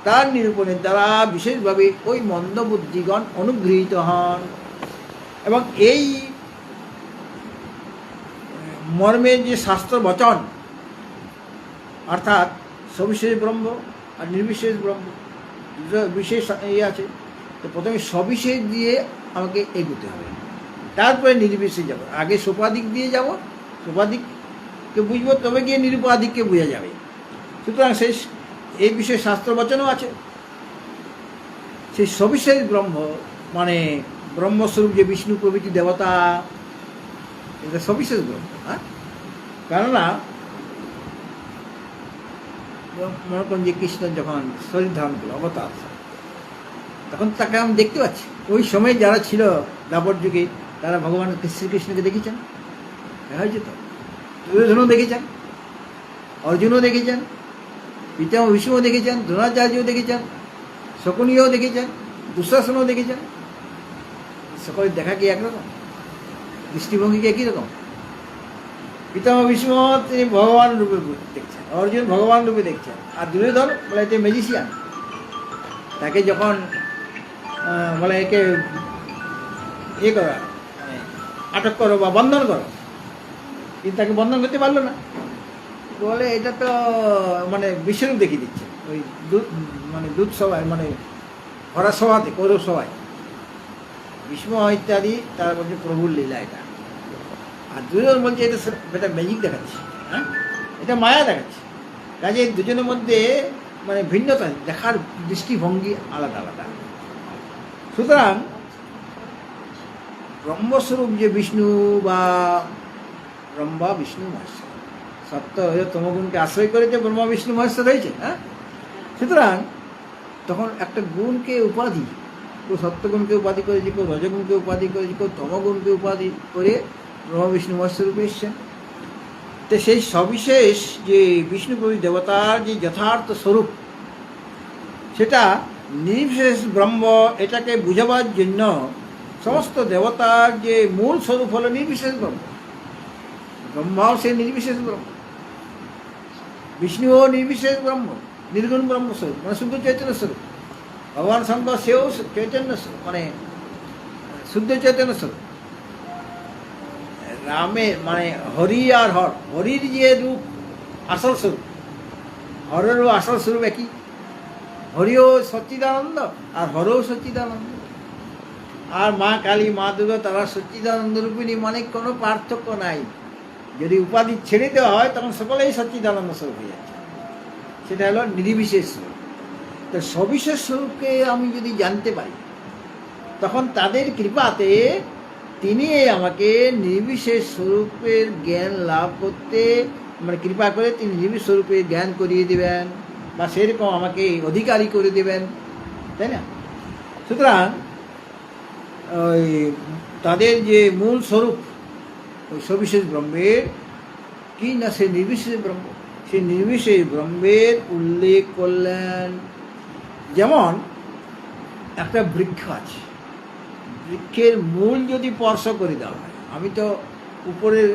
তার নিরূপণের দ্বারা বিশেষভাবে ওই মন্দবুদ্ধিগণ অনুগৃহীত হন। এবং এই মর্মের যে শাস্ত্র বচন, অর্থাৎ সবিশেষ ব্রহ্ম আর নির্বিশেষ ব্রহ্ম, বিশেষ আছে, তো প্রথমে সবিশেষ দিয়ে আমাকে এগোতে হবে, তারপরে নির্বিশেষ যাব। আগে সোপাধিক দিয়ে যাব, সোপাধিককে বুঝবো, তবে গিয়ে নিরুপাধিককে বোঝা যাবে। সুতরাং সেই এই বিষয়ে শাস্ত্র বচনও আছে। সেই সবিশেষ ব্রহ্ম মানে ব্রহ্মস্বরূপ যে বিষ্ণু প্রভৃতি দেবতা, এটা সবিশেষ ব্রহ্ম। হ্যাঁ, কেননা মনে করেন যে কৃষ্ণ যখন শরীর ধারণ করল, অবতার, তখন তাকে আমি দেখতে পাচ্ছি। ওই সময় যারা ছিল দ্বাপর যুগে, তারা ভগবান শ্রীকৃষ্ণকে দেখেছেন? হয়েছে তো। দুর্যোধনও দেখেছেন, অর্জুনও দেখেছেন, পিতামহ ভীষ্মও দেখেছেন, দ্রোণাচার্যও দেখেছেন, শকুনিও দেখেছেন, দুঃশাসনও দেখেছেন। সকলের দেখা কি একরকম? দৃষ্টিভঙ্গি কি একই রকম? পিতামহ ভীষ্ম তিনি ভগবান রূপে দেখছেন, অর্জুন ভগবান রূপে দেখছেন, আর দুর্যোধন বলে যে ম্যাজিশিয়ান, তাকে যখন বলে একে ইয়ে করা, মানে আটক করো বা বন্ধন করো, কিন্তু তাকে বন্ধন করতে পারলো না। বলে এটা তো মানে বিশ্বরূপ দেখিয়ে দিচ্ছে ওই দুধ সভায়, মানে ভরা সভাতে, কৌরব সভায় ভীষ্ম ইত্যাদি, তারা বলছে প্রভুর লীলা এটা। আর দুজন বলছে এটা ম্যাজিক দেখাচ্ছে, হ্যাঁ এটা মায়া দেখাচ্ছে। কাজে দুজনের মধ্যে মানে ভিন্নতা, দেখার দৃষ্টিভঙ্গি আলাদা আলাদা। সুতরাং ব্রহ্মস্বরূপ যে বিষ্ণু বা ব্রহ্মা বিষ্ণু মহেশ্বর, সত্য তমগুণকে আশ্রয় করে যে ব্রহ্মা বিষ্ণু মহেশ্বর রয়েছে, হ্যাঁ। সুতরাং তখন একটা গুণকে উপাধি, কেউ সত্যগুণকে উপাধি করেছে, কেউ রজগুণকে উপাধি করেছে, কেউ তমগুণকে উপাধি করে ব্রহ্মা বিষ্ণু মহেশ্বর রূপে এসছেন। তো সেই সবিশেষ যে বিষ্ণুপ্রভু দেবতার যে যথার্থ স্বরূপ, সেটা নির্বিশেষ ব্রহ্ম, এটাকে বুঝাবার জন্য সমস্ত দেবতার যে মূল স্বরূপ হলো নির্বিশেষ ব্রহ্ম। ব্রহ্মাও সে নির্বিশেষ ব্রহ্ম, বিষ্ণুও নির্বিশেষ ব্রহ্ম, নির্গুণ ব্রহ্মস্বরূপ, মানে শুদ্ধ চৈতন্য স্বরূপ। ভগবান শঙ্কর সেও চৈতন্য মানে শুদ্ধ চৈতন্য স্বরূপ। রামের মানে হরি আর হর, হরির যে রূপ আসল স্বরূপ, হরেরও আসল স্বরূপ একই। হরিও সচ্চিদানন্দ আর হরও সচ্চিদানন্দ। আর মা কালী, মা দুর্গা, তারা সচ্চিদানন্দ রূপিণী, মানে কোনো পার্থক্য নাই। যদি উপাধি ছেড়ে দেওয়া হয় তখন সকলেই সচ্চিদানন্দ স্বরূপ হয়ে যাচ্ছে। সেটা হলো নির্বিশেষ স্বরূপ। তো সবিশেষ স্বরূপকে আমি যদি জানতে পারি, তখন তাদের কৃপাতে তিনি আমাকে নির্বিশেষ স্বরূপের জ্ঞান লাভ করতে, মানে কৃপা করে তিনি নির্বিশেষ স্বরূপের জ্ঞান করিয়ে দেবেন, বা সেরকম আমাকে অধিকারী করে দেবেন, তাই না? সুতরাং ওই তাদের যে মূল স্বরূপ ওই সবিশেষ ব্রহ্মের কি না, সে নির্বিশেষ ব্রহ্ম। সেই নির্বিশেষ ব্রহ্মের উল্লেখ করলেন। যেমন একটা বৃক্ষ আছে, বৃক্ষের মূল যদি স্পর্শ করে দেওয়া হয়, আমি তো উপরের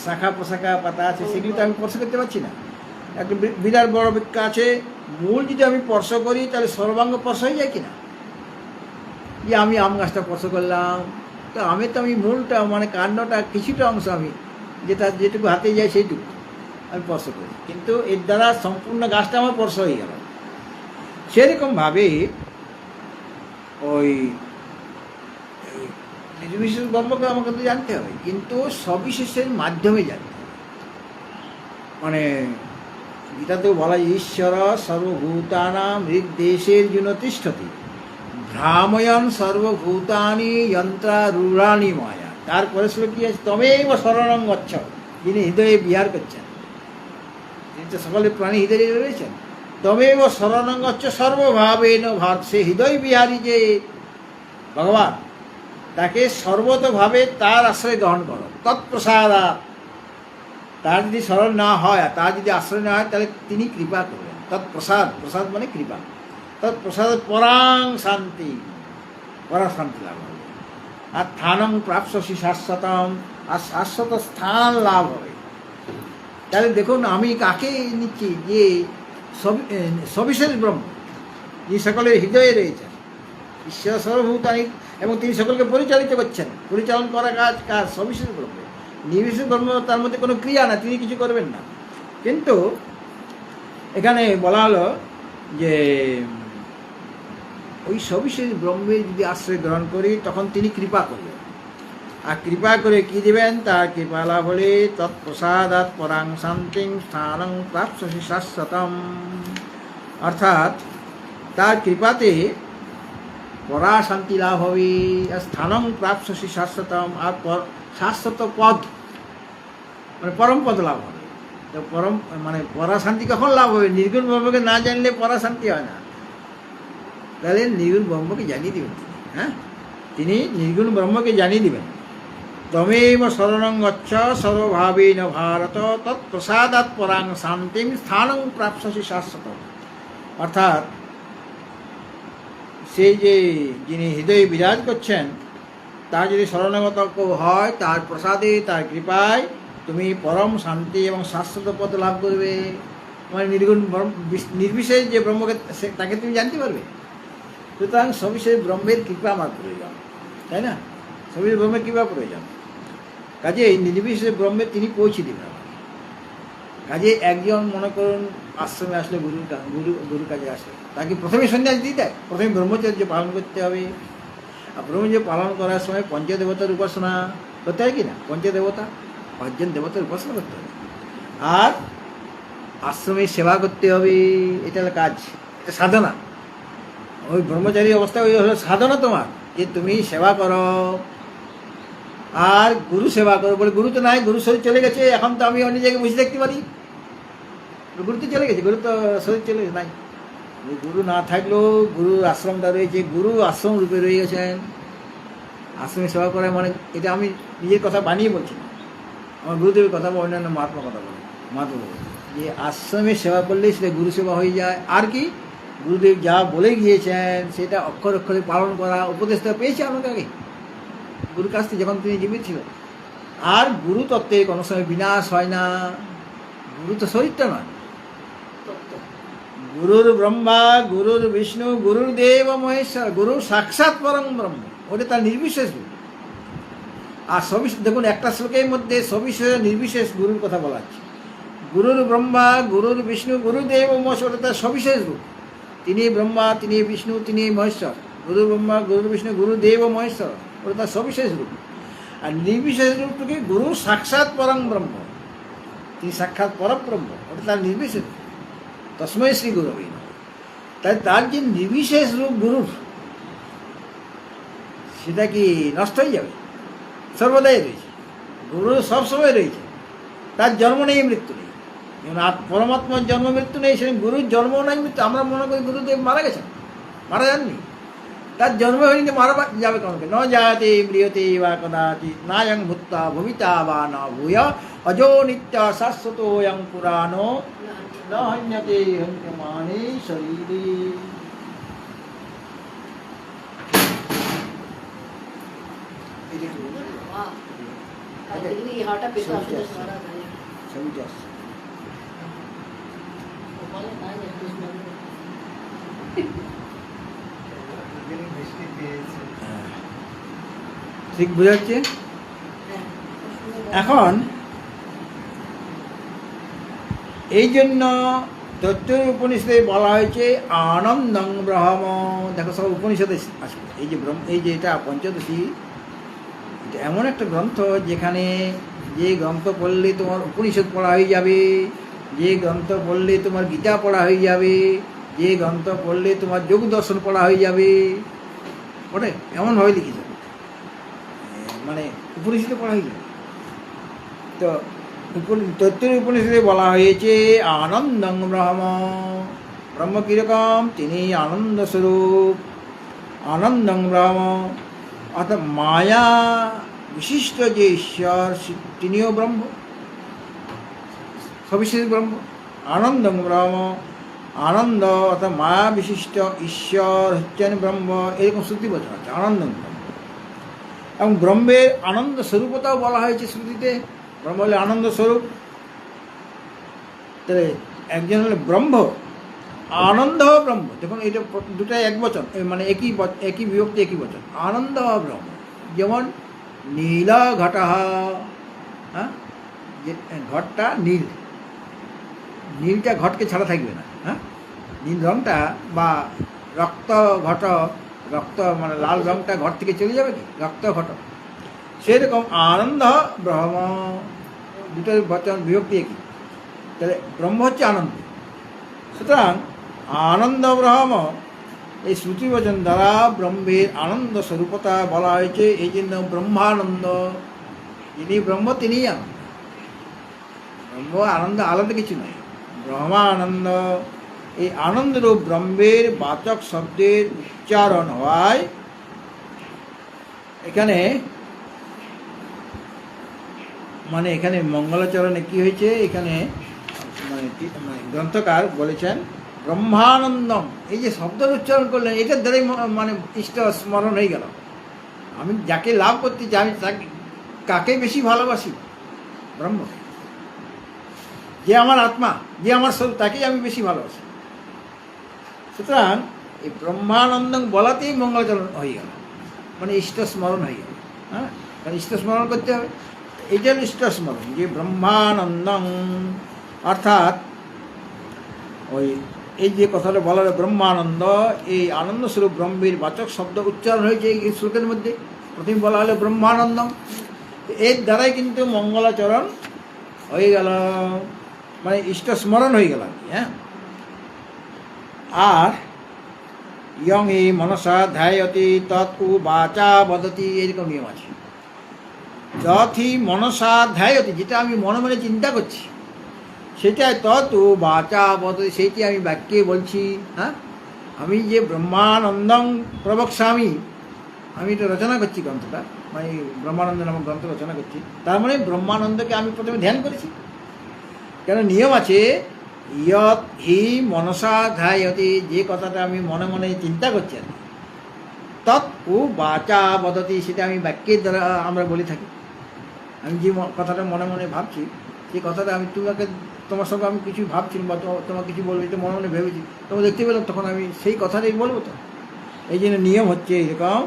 শাখা প্রশাখা পাতা আছে সেগুলি তো আমি স্পর্শ করতে পারছি না। একটা বিরাট বড় বৃক্ষ আছে, মূল যদি আমি স্পর্শ করি তাহলে সর্বাঙ্গ স্পর্শ হয়ে যায় কিনা? যে আমি আম গাছটা স্পর্শ করলাম, তো আমি মূলটা মানে কাণ্ডটা কিছুটা অংশ আমি যেটুকু হাতে যায় সেইটুকু আমি স্পর্শ করি, কিন্তু এর দ্বারা সম্পূর্ণ গাছটা আমার স্পর্শ হয়ে গেল। সেরকমভাবে ওই নির্বিশেষ ব্রহ্মকে আমাকে তো জানতে হবে, কিন্তু সবিশেষের মাধ্যমে জানতে হবে। মানে গীতাতেও বলা যায়, ঈশ্বর সর্বভূতানাম হৃদ্দেশের জন্য তিষ্ঠতি ভ্রাময়ন সর্বভূতানি যন্ত্রারূঢ়ানি মায়া। তারপরে শ্লোক কি আছে, তমেব শরণং গচ্ছ, যিনি হৃদয়ে বিহার করছেন, তিনি তো সকলের প্রাণী হৃদয়ে রয়েছেন। তমেব শরণং গচ্ছ সর্বভাবেন ভাব, সে হৃদয় বিহারী যে ভগবান, তাকে সর্বতভাবে তার আশ্রয় গ্রহণ করো। তৎপ্রসাদা, তার যদি স্মরণ না হয়, তার যদি আশ্রয় না হয়, তাহলে তিনি কৃপা করবেন। তৎপ্রসাদ, প্রসাদ মানে কৃপা। তৎপ্রসাদ পরাং শান্তি, পরা শান্তি লাভ হবে। আর স্থানং প্রাপ্সি শাশ্বতম, আর শাশ্বত স্থান লাভ হবে। তাহলে দেখুন আমি কাকে নিচ্ছি, যে সবিশেষ ব্রহ্ম, যে সকলের হৃদয়ে রয়েছেন, ঈশ্বর সর্বভূতানি, এবং তিনি সকলকে পরিচালিত করছেন। পরিচালন করা কাজ সবিশেষ ব্রহ্ম। নির্বিশেষ ব্রহ্ম, তার মধ্যে কোনো ক্রিয়া না, তিনি কিছু করবেন না। কিন্তু এখানে বলা হলো যে ওই সবিশেষ ব্রহ্মের যদি আশ্রয় গ্রহণ করি, তখন তিনি কৃপা করবেন। আর কৃপা করে কি দেবেন? তার কৃপা লাভ হলে তৎপ্রসাদাৎ পরাং শান্তিং স্থানং প্রাপ্স্যসি শাশ্বতম, অর্থাৎ তার কৃপাতে পরা শান্তি লাভ হবে, আর স্থানং প্রাপ্স্যসি শাশ্বতম, আর শাশ্বত পদ মানে পরম পদ লাভ হবে। তো পরম মানে পরা শান্তি কখন লাভ হবে? নির্গুণ ব্রহ্মকে না জানলে পরা শান্তি হয় না। তাহলে নির্গুণ ব্রহ্মকে জানিয়ে দেবেন তিনি, হ্যাঁ, তিনি নির্গুণ ব্রহ্মকে জানিয়ে দেবেন। তমেব শরণং গচ্ছ সর্বভাবেন ভারত তৎপ্রসাদাৎ পরাং শান্তিম স্থানং প্রাপ্স্যসি শাশ্বত। অর্থাৎ সেই যে যিনি হৃদয়ে বিরাজ করছেন তার যদি শরণাগত কেউ হয়, তার প্রসাদে, তার কৃপায় তুমি পরম শান্তি এবং শাশ্বত পদ লাভ করবে। মানে নির্গুণ নির্বিশেষ যে ব্রহ্মকে তাকে তুমি জানতে পারবে। সুতরাং সবিশেষ ব্রহ্মের কৃপা আমার প্রয়োজন, তাই না? সবিশেষ ব্রহ্মের কৃপা প্রয়োজন। কাজে নির্বিশেষ ব্রহ্মে তিনি পৌঁছে দিবেন। কাজে একজন মনে করুন আশ্রমে আসলে গুরুর কাজে আসে, তাকে প্রথমে সন্ন্যাস দিয়ে দেয়, প্রথমে ব্রহ্মচর্য পালন করতে হবে। আর ব্রহ্মচর্য পালন করার সময় পঞ্চদেবতার উপাসনা করতে হয় কি না? পঞ্চদেবতা, 5 জন দেবতার উপাসনা করতে হবে। আর আশ্রমে সেবা করতে হবে, এটা হলো কাজ, এটা সাধনা। ওই ব্রহ্মচারী অবস্থা ওই হলো সাধনা তোমার, যে তুমি সেবা করো আর গুরু সেবা করো। বলে গুরু তো নাই, গুরু শরীর চলে গেছে, এখন তো আমি অন্য জায়গায় বসে দেখতে পারি। গুরু তো চলে গেছে, গুরু তো শরীর চলে গেছে, নাই। গুরু না থাকলেও গুরুর আশ্রমটা রয়েছে, গুরু আশ্রম রূপে রয়ে গেছেন। আশ্রমে সেবা করা মানে এটা আমি নিজের কথা বানিয়ে বলছি না, আমার গুরুদেবের কথা বা অন্যান্য মহাত্মা কথা বলে। মহাত্মা বলে যে আশ্রমে সেবা করলেই সেটা গুরু সেবা হয়ে যায়। আর কি, গুরুদেব যা বলে গিয়েছেন সেটা অক্ষর অক্ষরে পালন করা, উপদেশটা পেয়েছে আমাকে আগে গুরুর কাছ থেকে যখন তিনি জীবিত ছিল। আর গুরু তত্ত্বে কোনো সময় বিনাশ হয় না। গুরু তো শরীরটা নয়। গুরুর ব্রহ্মা, গুরুর বিষ্ণু, গুরুর দেব মহেশ্বর, গুরু সাক্ষাৎ পরম ব্রহ্ম, ওটা তার নির্বিশেষ রূপ। আর সবিশেষ দেখুন, একটা শ্লোকের মধ্যে সবিশেষ নির্বিশেষ গুরুর কথা বলা আছে। গুরুর ব্রহ্মা, গুরুর বিষ্ণু, গুরুদেব মহেশ্বর, ওটা তার সবিশেষ রূপ। তিনি ব্রহ্মা, তিনি বিষ্ণু, তিনি মহেশ্বর। গুরু ব্রহ্মা, গুরু বিষ্ণু, গুরুদেব মহেশ্বর, ওটা তার সবিশেষ রূপ। আর নির্বিশেষ রূপটাকে গুরু সাক্ষাৎ পরম ব্রহ্ম, তিনি সাক্ষাৎ পরব্রহ্ম, ওটা তার নির্বিশেষ। তস্মৈ শ্রী গুরু। তাই তার যে নির্বিশেষ রূপ গুরুর, সেটা কি নষ্ট হয়ে যাবে? সর্বদাই রয়েছে, গুরু সবসময় রয়েছে। তার জন্ম নেই, মৃত্যু নেই। যেমন পরমাত্মার জন্ম মৃত্যু নেই, সেরকম গুরুর জন্ম নাই, মৃত্যু। আমরা মনে করি গুরুদেব মারা গেছেন, মারা যাননি। তার জন্ম হয়নি, মারা যাবে কারণ ন জায়তে ম্রিয়তে বা কদাচিৎ নায়ং ভূত্বা ভবিতা বা না ভূয় অজো নিত্য শাশ্বত অয়ং পুরাণো ন হন্যতে হন্যমানে শরীরে। ঠিক বুঝাচ্ছে। এখন এই জন্য তৈত্তরীয় উপনিষদে বলা হয়েছে আনন্দং ব্রহ্ম। দেখো সব উপনিষদে আসবে এই যে এই যে এটা পঞ্চদশী, এটা এমন একটা গ্রন্থ যেখানে যে গ্রন্থ পড়লে তোমার উপনিষদ পড়া হয়ে যাবে, যে গ্রন্থ পড়লে তোমার গীতা পড়া হয়ে যাবে, যে গ্রন্থ পড়লে তোমার যোগ দর্শন পড়া হয়ে যাবে। ওটা এমনভাবে লিখেছে, মানে উপনিষদে পড়া হয়ে যাবে। তো তৈত্তরীয় উপনিষদে বলা হয়েছে আনন্দং ব্রহ্ম। ব্রহ্ম কীরকম? তিনি আনন্দ স্বরূপ, আনন্দং ব্রহ্ম। অর্থাৎ মায়া বিশিষ্ট যে ঈশ্বর, তিনিও ব্রহ্ম, সবিশেষ ব্রহ্ম। আনন্দং ব্রহ্ম, আনন্দ অর্থাৎ মায়া বিশিষ্ট ঈশ্বর হচ্ছেন ব্রহ্ম, এরকম শ্রুতি বচন আছে আনন্দং ব্রহ্ম। এবং ব্রহ্মের আনন্দ স্বরূপতাও বলা হয়েছে শ্রুতিতে। ব্রহ্ম হলে আনন্দ স্বরূপ। তাহলে একজন হলে ব্রহ্ম, আনন্দ ব্রহ্ম। দেখুন এটা দুটাই এক বচন, মানে একই বিভক্তি একই বচন। আনন্দ ব্রহ্ম, যেমন নীল ঘটঃ, হ্যাঁ, যে ঘটটা নীল, নীলটা ঘটকে ছাড়া থাকবে না। হ্যাঁ, নীল রঙটা বা রক্ত ঘট, রক্ত মানে লাল রঙটা ঘট থেকে চলে যাবে কি? রক্ত ঘট। সেরকম আনন্দ ব্রহ্ম, দুটোর বচন বিভক্তি একই। তাহলে ব্রহ্ম হচ্ছে আনন্দ। সুতরাং আনন্দ ব্রহ্ম এই শ্রুতিবচন দ্বারা ব্রহ্মের আনন্দ স্বরূপতা বলা হয়েছে। এই জন্য ব্রহ্মানন্দ, যিনি ব্রহ্ম তিনিই আনন্দ। ব্রহ্ম আনন্দ, আলাদা কিছু নয়। ব্রহ্মানন্দ, এই আনন্দরূপ ব্রহ্মের বাচক শব্দের উচ্চারণ হওয়ায় এখানে মানে এখানে মঙ্গলাচরণে কি হয়েছে, এখানে মানে গ্রন্থকার বলেছেন ব্রহ্মানন্দম, এই যে শব্দের উচ্চারণ করলেন এটার দ্বারাই মানে ইষ্ট স্মরণ হয়ে গেল। আমি যাকে লাভ করতে চাই আমি তাকে কাকে বেশি ভালোবাসি? ব্রহ্মকে, যে আমার আত্মা, যে আমার স্বরূপ, তাকেই আমি বেশি ভালোবাসি। সুতরাং এই ব্রহ্মানন্দম বলাতেই মঙ্গলাচরণ হয়ে গেল, মানে ইষ্ট স্মরণ হয়ে গেল। হ্যাঁ, কারণ ইষ্ট স্মরণ করতে হবে, এইটা হল ইষ্ট স্মরণ, যে ব্রহ্মানন্দম। অর্থাৎ ওই এই যে কথাটা বলা হলো ব্রহ্মানন্দ, এই আনন্দস্বরূপ ব্রহ্মের বাচক শব্দ উচ্চারণ হয়েছে এই শ্লোকের মধ্যে। প্রথমে বলা হলো ব্রহ্মানন্দম, এর দ্বারাই কিন্তু মঙ্গলাচরণ হয়ে গেল, মানে ইষ্ট স্মরণ হয়ে গেল আর কি। হ্যাঁ, আর ইয়ং এই মনসা ধ্যায়তি তৎ উ বাচা বদতি, এরকম নিয়ম আছে। যথি মনসা ধ্যায়তি, যেটা আমি মনে মনে চিন্তা করছি সেটাই তৎ উ বাচা বদতি, সেইটি আমি বাক্যে বলছি। হ্যাঁ, আমি যে ব্রহ্মানন্দং প্রবক্ষ্যামি, আমি এটা রচনা করছি গ্রন্থটা, মানে ব্রহ্মানন্দ নামক গ্রন্থ রচনা করছি, তার মানে ব্রহ্মানন্দকে আমি প্রথমে ধ্যান করেছি। কেন নিয়ম আছে ইয়ৎ হি মনসা ধ্যায়তি, যে কথাটা আমি মনে মনে চিন্তা করছি আর কি, তৎ উ বাচা বদতি, সেটা আমি বাক্যের দ্বারা আমরা বলে থাকি। আমি যে কথাটা মনে মনে ভাবছি সেই কথাটা আমি তোমার সঙ্গে আমি কিছু ভাবছিলাম বা তোমার কিছু বলবো, এটা মনে মনে ভেবেছি, তোমার দেখতে পেলাম, তখন আমি সেই কথাটাই বলবো। তো এই জন্য নিয়ম হচ্ছে এরকম,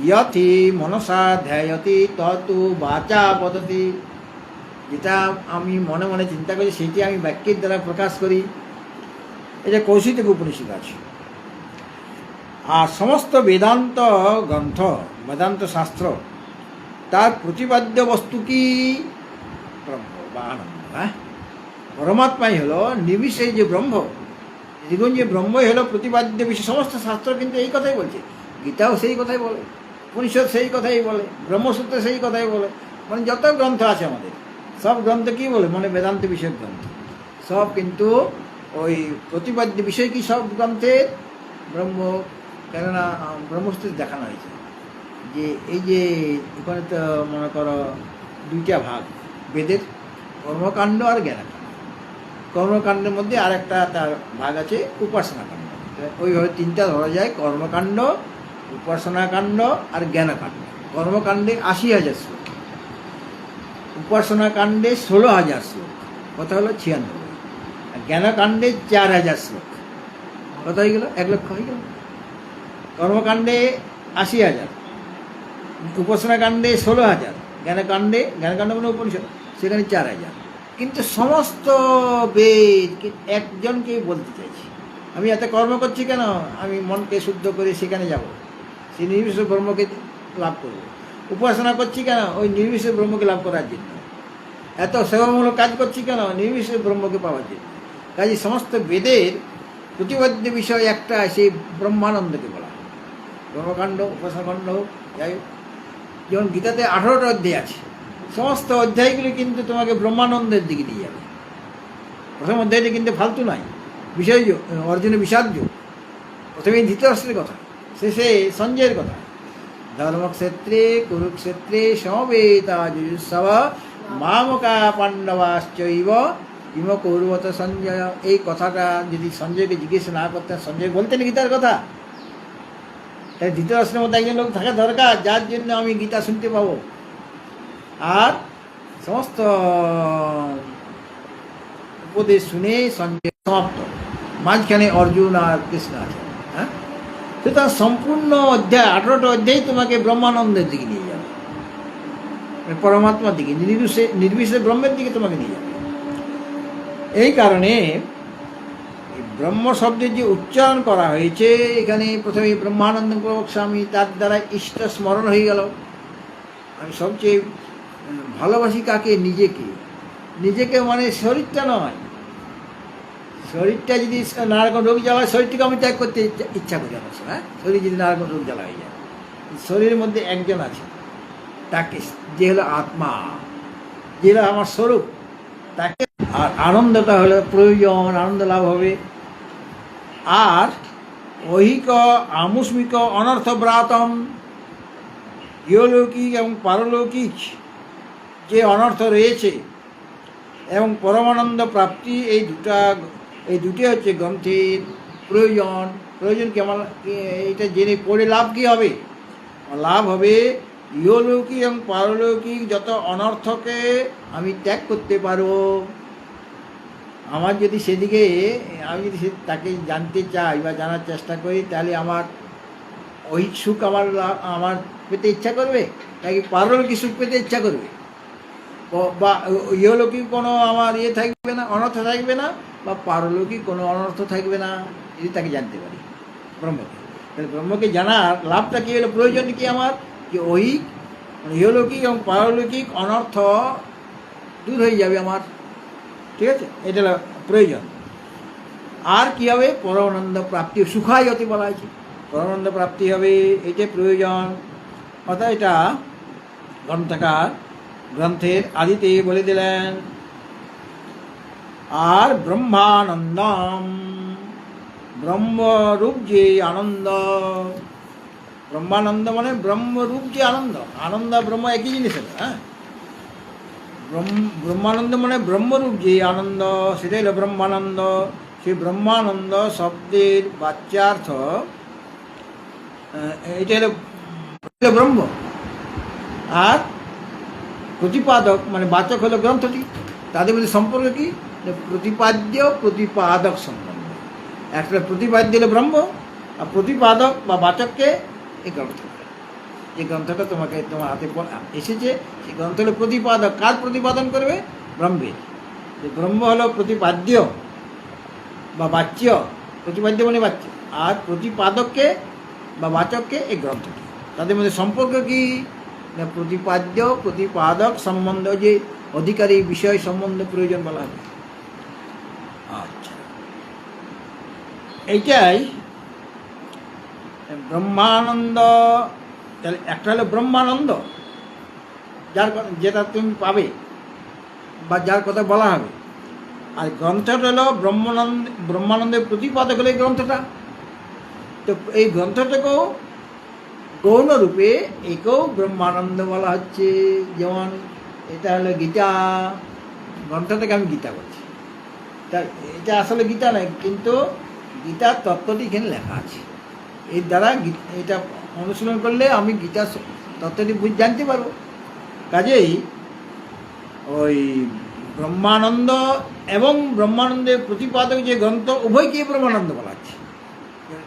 ইয়থি মনসা ধ্যায়তি তৎ উ বাচা বদতি, যেটা আমি মনে মনে চিন্তা করি সেটি আমি বাক্যের দ্বারা প্রকাশ করি। এটা কৌশিক উপনিষদ আছে। আর সমস্ত বেদান্ত গ্রন্থ, বেদান্ত শাস্ত্র, তার প্রতিপাদ্য বস্তু কি? ব্রহ্ম বা আনন্দ। হ্যাঁ, পরমাত্মাই হলো নির্বিশেষ যে ব্রহ্ম, দ্বিগুণ যে ব্রহ্মই হলো প্রতিপাদ্য বিষয়। সমস্ত শাস্ত্র কিন্তু এই কথাই বলছে, গীতাও সেই কথাই বলে, উপনিষদ সেই কথাই বলে, ব্রহ্মসূত্র সেই কথাই বলে, মানে যত গ্রন্থ আছে আমাদের সব গ্রন্থ কী বলে, মানে বেদান্ত বিষয়ক গ্রন্থ সব কিন্তু ওই প্রতিপাদ্য বিষয় কি সব গ্রন্থের ব্রহ্ম। কেননা ব্রহ্মসূত্রে দেখানো হয়েছে যে এই যে ওখানে তো মনে করো দুইটা ভাগ বেদের, কর্মকাণ্ড আর জ্ঞানকাণ্ড। কর্মকাণ্ডের মধ্যে আর একটা তার ভাগ আছে উপাসনাকাণ্ড। ওইভাবে তিনটা ধরা যায়, কর্মকাণ্ড, উপাসনাকাণ্ড আর জ্ঞানকাণ্ড। কর্মকাণ্ডে 80,000 শ্লোক, উপাসনাকাণ্ডে 16,000 শ্লোক, কথা হলো 96। আর জ্ঞানকাণ্ডে 4,000 শ্লোক, কথা হয়ে গেল 1,00,000 হয়ে গেল। কর্মকাণ্ডে 80,000, উপাসনাকাণ্ডে 16,000, জ্ঞানকাণ্ড মানে উপনিষদ, সেখানে 4,000। কিন্তু সমস্ত বেদ একজনকেই বলতে চাইছি, আমি এত কর্ম করছি কেন? আমি মনকে শুদ্ধ করে সেখানে যাব, সেই নির্বিশেষ ব্রহ্মকে লাভ করব। উপাসনা করছি কেন? ওই নির্বিশেষ ব্রহ্মকে লাভ করার জন্য। এত সেবামূলক কাজ করছি কেন? নির্বিশেষ ব্রহ্মকে পাওয়ার জন্য। কাজে সমস্ত বেদের প্রতিপাদ্য বিষয় একটা, সেই ব্রহ্মানন্দকে বলা হয়। কর্মকাণ্ড, উপাসনাকাণ্ড হোক, যাই হোক। যেমন গীতাতে 18টা অধ্যায় আছে, সমস্ত অধ্যায়গুলি কিন্তু তোমাকে ব্রহ্মানন্দের দিকে নিয়ে যাবে। প্রথম অধ্যায়টা কিন্তু ফালতু নাই, বিষয়যোগ, অর্জুনের বিষাদ যোগ। প্রথমে ধৃতরাষ্ট্রের কথা, শেষে সঞ্জয়ের কথা। ধর্মক্ষেত্রে কুরুক্ষেত্রে সমবেতা যুযুৎসব মামকা পাণ্ডবাশ্চৈব ইম কৌরবত সঞ্জয়। এই কথাটা যদি সঞ্জয়কে জিজ্ঞেস না করতেন, সঞ্জয় বলতেন গীতার কথা, তাই ধৃতরাষ্ট্রের মধ্যে একজন লোক থাকা দরকার যার জন্য আমি গীতা শুনতে পাবো। আর সমস্ত উপদেশ শুনে সঞ্জয় সমাপ্ত, মাঝখানে অর্জুন আর কৃষ্ণ আছে। হ্যাঁ, সুতরাং সম্পূর্ণ অধ্যায় 18টা অধ্যায় তোমাকে ব্রহ্মানন্দের দিকে নিয়ে যাবে, পরমাত্মার দিকে, নির্বিশেষ ব্রহ্মের দিকে তোমাকে নিয়ে যাবে। এই কারণে ব্রহ্ম শব্দের যে উচ্চারণ করা হয়েছে এখানে, প্রথমে ব্রহ্মানন্দ স্বামী, তার দ্বারা ইষ্ট স্মরণ হয়ে গেল। আমি সবচেয়ে ভালোবাসি কাকে? নিজেকে। নিজেকে মানে শরীরটা নয়, শরীরটা যদি নানা রকম রোগ জ্বালায়, শরীরটাকে আমি ত্যাগ করতে ইচ্ছা করি আমার। হ্যাঁ, শরীর যদি নানা রকম রোগ জ্বালা হয়ে যায়, শরীরের মধ্যে একজন আছে, তাকে, যে হলো আত্মা, যে হলো আমার স্বরূপ, তাকে। আর আনন্দটা হলো প্রয়োজন, আনন্দ লাভ হবে। আর ঐহিক আমুষ্মিক অনর্থব্রাতম, ইহলৌকিক এবং পারলৌকিক যে অনর্থ রয়েছে এবং পরমানন্দ প্রাপ্তি, এই দুটি হচ্ছে গ্রন্থের প্রয়োজন। প্রয়োজন কেমন, এটা জেনে পড়ে লাভ কী হবে? লাভ হবে ইহলৌকিক এবং পারলৌকিক যত অনর্থকে আমি ত্যাগ করতে পারবো। আমার যদি সেদিকে আমি যদি তাকে জানতে চাই বা জানার চেষ্টা করি, তাহলে আমার ওই সুখ আমার পেতে ইচ্ছা করবে, নাকি পারলৌকিক সুখ পেতে ইচ্ছা করবে? বা ইহলৌকিক কোনো আমার থাকবে না, অনর্থ থাকবে না, বা পারলৌকিক কোনো অনর্থ থাকবে না, যদি তাকে জানতে পারি ব্রহ্মকে। তাহলে ব্রহ্মকে জানার লাভটা কী হলো, প্রয়োজন কি আমার? যে ওই ইহলৌকিক এবং পারলৌকিক অনর্থ দূর হয়ে যাবে আমার, ঠিক আছে? এটা হলো প্রয়োজন। আর কি হবে? পরমানন্দ প্রাপ্তি, সুখাই হতে বলা হয়েছে, পরমানন্দ প্রাপ্তি হবে, এটাই প্রয়োজন। অর্থাৎ এটা গ্রন্থকার গ্রন্থের আদিতে বলে দিলেন। আর ব্রহ্মানন্দম, ব্রহ্মরূপ যে আনন্দ, ব্রহ্মানন্দ মানে ব্রহ্মরূপ যে আনন্দ, আনন্দ ব্রহ্ম একই জিনিস। হ্যাঁ, ব্রহ্মানন্দ মানে ব্রহ্মরূপ যে আনন্দ, সেটাই হলো ব্রহ্মানন্দ। সেই ব্রহ্মানন্দ শব্দের বাচ্যার্থ এটা হলো ব্রহ্ম, আর প্রতিপাদক মানে বাচক হলো গ্রন্থটি। তাদের মধ্যে সম্পর্ক কি? প্রতিপাদ্য প্রতিপাদক সম্বন্ধ। একটা প্রতিপাদ্য হলো ব্রহ্ম, আর প্রতিপাদক বা বাচককে এই গ্রন্থটা, যে গ্রন্থটা তোমার হাতে এসেছে, সেই গ্রন্থ হলো প্রতিপাদক। কার প্রতিপাদন করবে? ব্রহ্মের। ব্রহ্ম হলো প্রতিপাদ্য বা বাচ্য, প্রতিপাদ্য মানে বাচ্য, আর প্রতিপাদককে বা বাচককে এই গ্রন্থটি। তাদের মধ্যে সম্পর্ক কি? না প্রতিপাদ্য প্রতিপাদক সম্বন্ধ, যে অধিকারী বিষয় সম্বন্ধ প্রয়োজন বলা হবে। আচ্ছা, এইটাই ব্রহ্মানন্দ। তাহলে একটা হলো ব্রহ্মানন্দ, যেটা তুমি পাবে বা যার কথা বলা হবে, আর গ্রন্থটা হলো ব্রহ্মানন্দের প্রতিপাদক হলো এই গ্রন্থটা। তো এই গ্রন্থটাকেও গৌণরূপে একেও ব্রহ্মানন্দ বলা হচ্ছে। যেমন এটা হলো গীতা, গ্রন্থটাকে আমি গীতা বলছি, তাই এটা আসলে গীতা নয়, কিন্তু গীতার তত্ত্বটি এখানে লেখা আছে। এর দ্বারা এটা অনুশীলন করলে আমি গীতার তত্ত্বটি জানতে পারবো। কাজেই ওই ব্রহ্মানন্দ এবং ব্রহ্মানন্দের প্রতিপাদক যে গ্রন্থ, উভয়কেই ব্রহ্মানন্দ বলা হচ্ছে।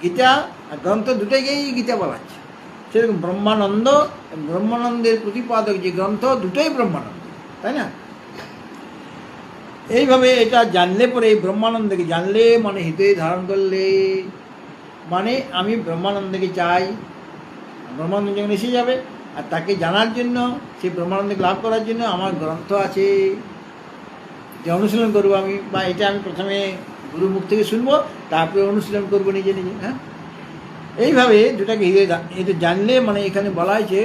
গীতা আর গ্রন্থ দুটোকেই গীতা বলা হচ্ছে। সেরকম ব্রহ্মানন্দ, ব্রহ্মানন্দের প্রতিপাদক যে গ্রন্থ, দুটোই ব্রহ্মানন্দ, তাই না? এইভাবে এটা জানলে পরে, এই ব্রহ্মানন্দকে জানলে মানে হৃদয়ে ধারণ করলে মানে আমি ব্রহ্মানন্দকে চাই, ব্রহ্মানন্দ যখন এসে যাবে, আর তাকে জানার জন্য, সেই ব্রহ্মানন্দকে লাভ করার জন্য আমার গ্রন্থ আছে, যে অনুশীলন করবো আমি, বা এটা আমি প্রথমে গুরু মুখ থেকে শুনবো, তারপরে অনুশীলন করবো নিজে নিজে। হ্যাঁ, এইভাবে দুটাকে এটা জানলে মানে এখানে বলা হয়েছে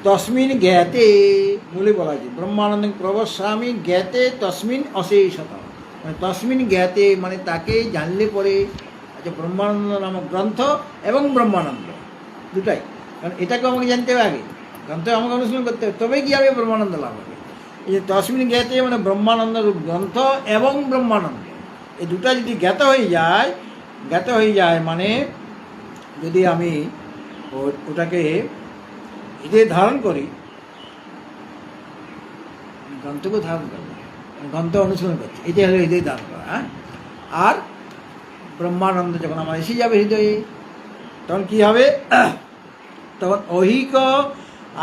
তস্মিন জ্ঞাতে, মূলে বলা হয়েছে ব্রহ্মানন্দ প্রবস্বামী জ্ঞাতে তস্মিন অশেষত, মানে তস্মিন জ্ঞাতে মানে তাকে জানলে পরে। আচ্ছা, ব্রহ্মানন্দ নামক গ্রন্থ এবং ব্রহ্মানন্দ দুটাই, কারণ এটাকে আমাকে জানতে হবে আগে, গ্রন্থ আমাকে অনুশীলন করতে হবে, তবেই কি হবে ব্রহ্মানন্দ লাভ হবে। এই যে তস্মিন জ্ঞাতে মানে ব্রহ্মানন্দ রূপ গ্রন্থ এবং ব্রহ্মানন্দ, এই দুটা যদি জ্ঞাত হয়ে যায় মানে যদি আমি ওটাকে হৃদয়ে ধারণ করি, গ্রন্থকেও ধারণ করবো, গ্রন্থ অনুশীলন করছি, এটাই হলো হৃদয়ে ধারণ করা। হ্যাঁ, আর ব্রহ্মানন্দ যখন আমার এসে যাবে হৃদয়ে, তখন কী হবে? তখন ঐহিক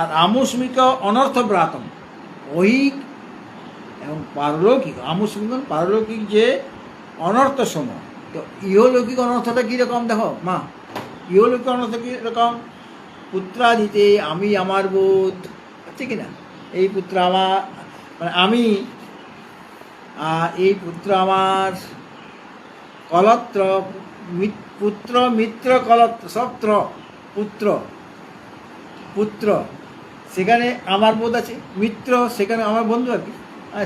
আর আমুষ্মিক অনর্থব্রাতম, ঐহিক এবং পারলৌকিক, আমুষ্মিক পারলৌকিক যে অনর্থ সমূহ। তো ইহলৌকিক অনর্থটা কীরকম দেখো মা, ইহলৌকিক অনর্থ কীরকম? পুত্রাদিতে আমি আমার বোধ, হচ্ছে কিনা? এই পুত্র আমার, মানে আমি, এই পুত্র আমার, কলত্র পুত্র মিত্র কলত্র সত্র, পুত্র সেখানে আমার বোধ আছে, মিত্র সেখানে আমার বন্ধু আর কি,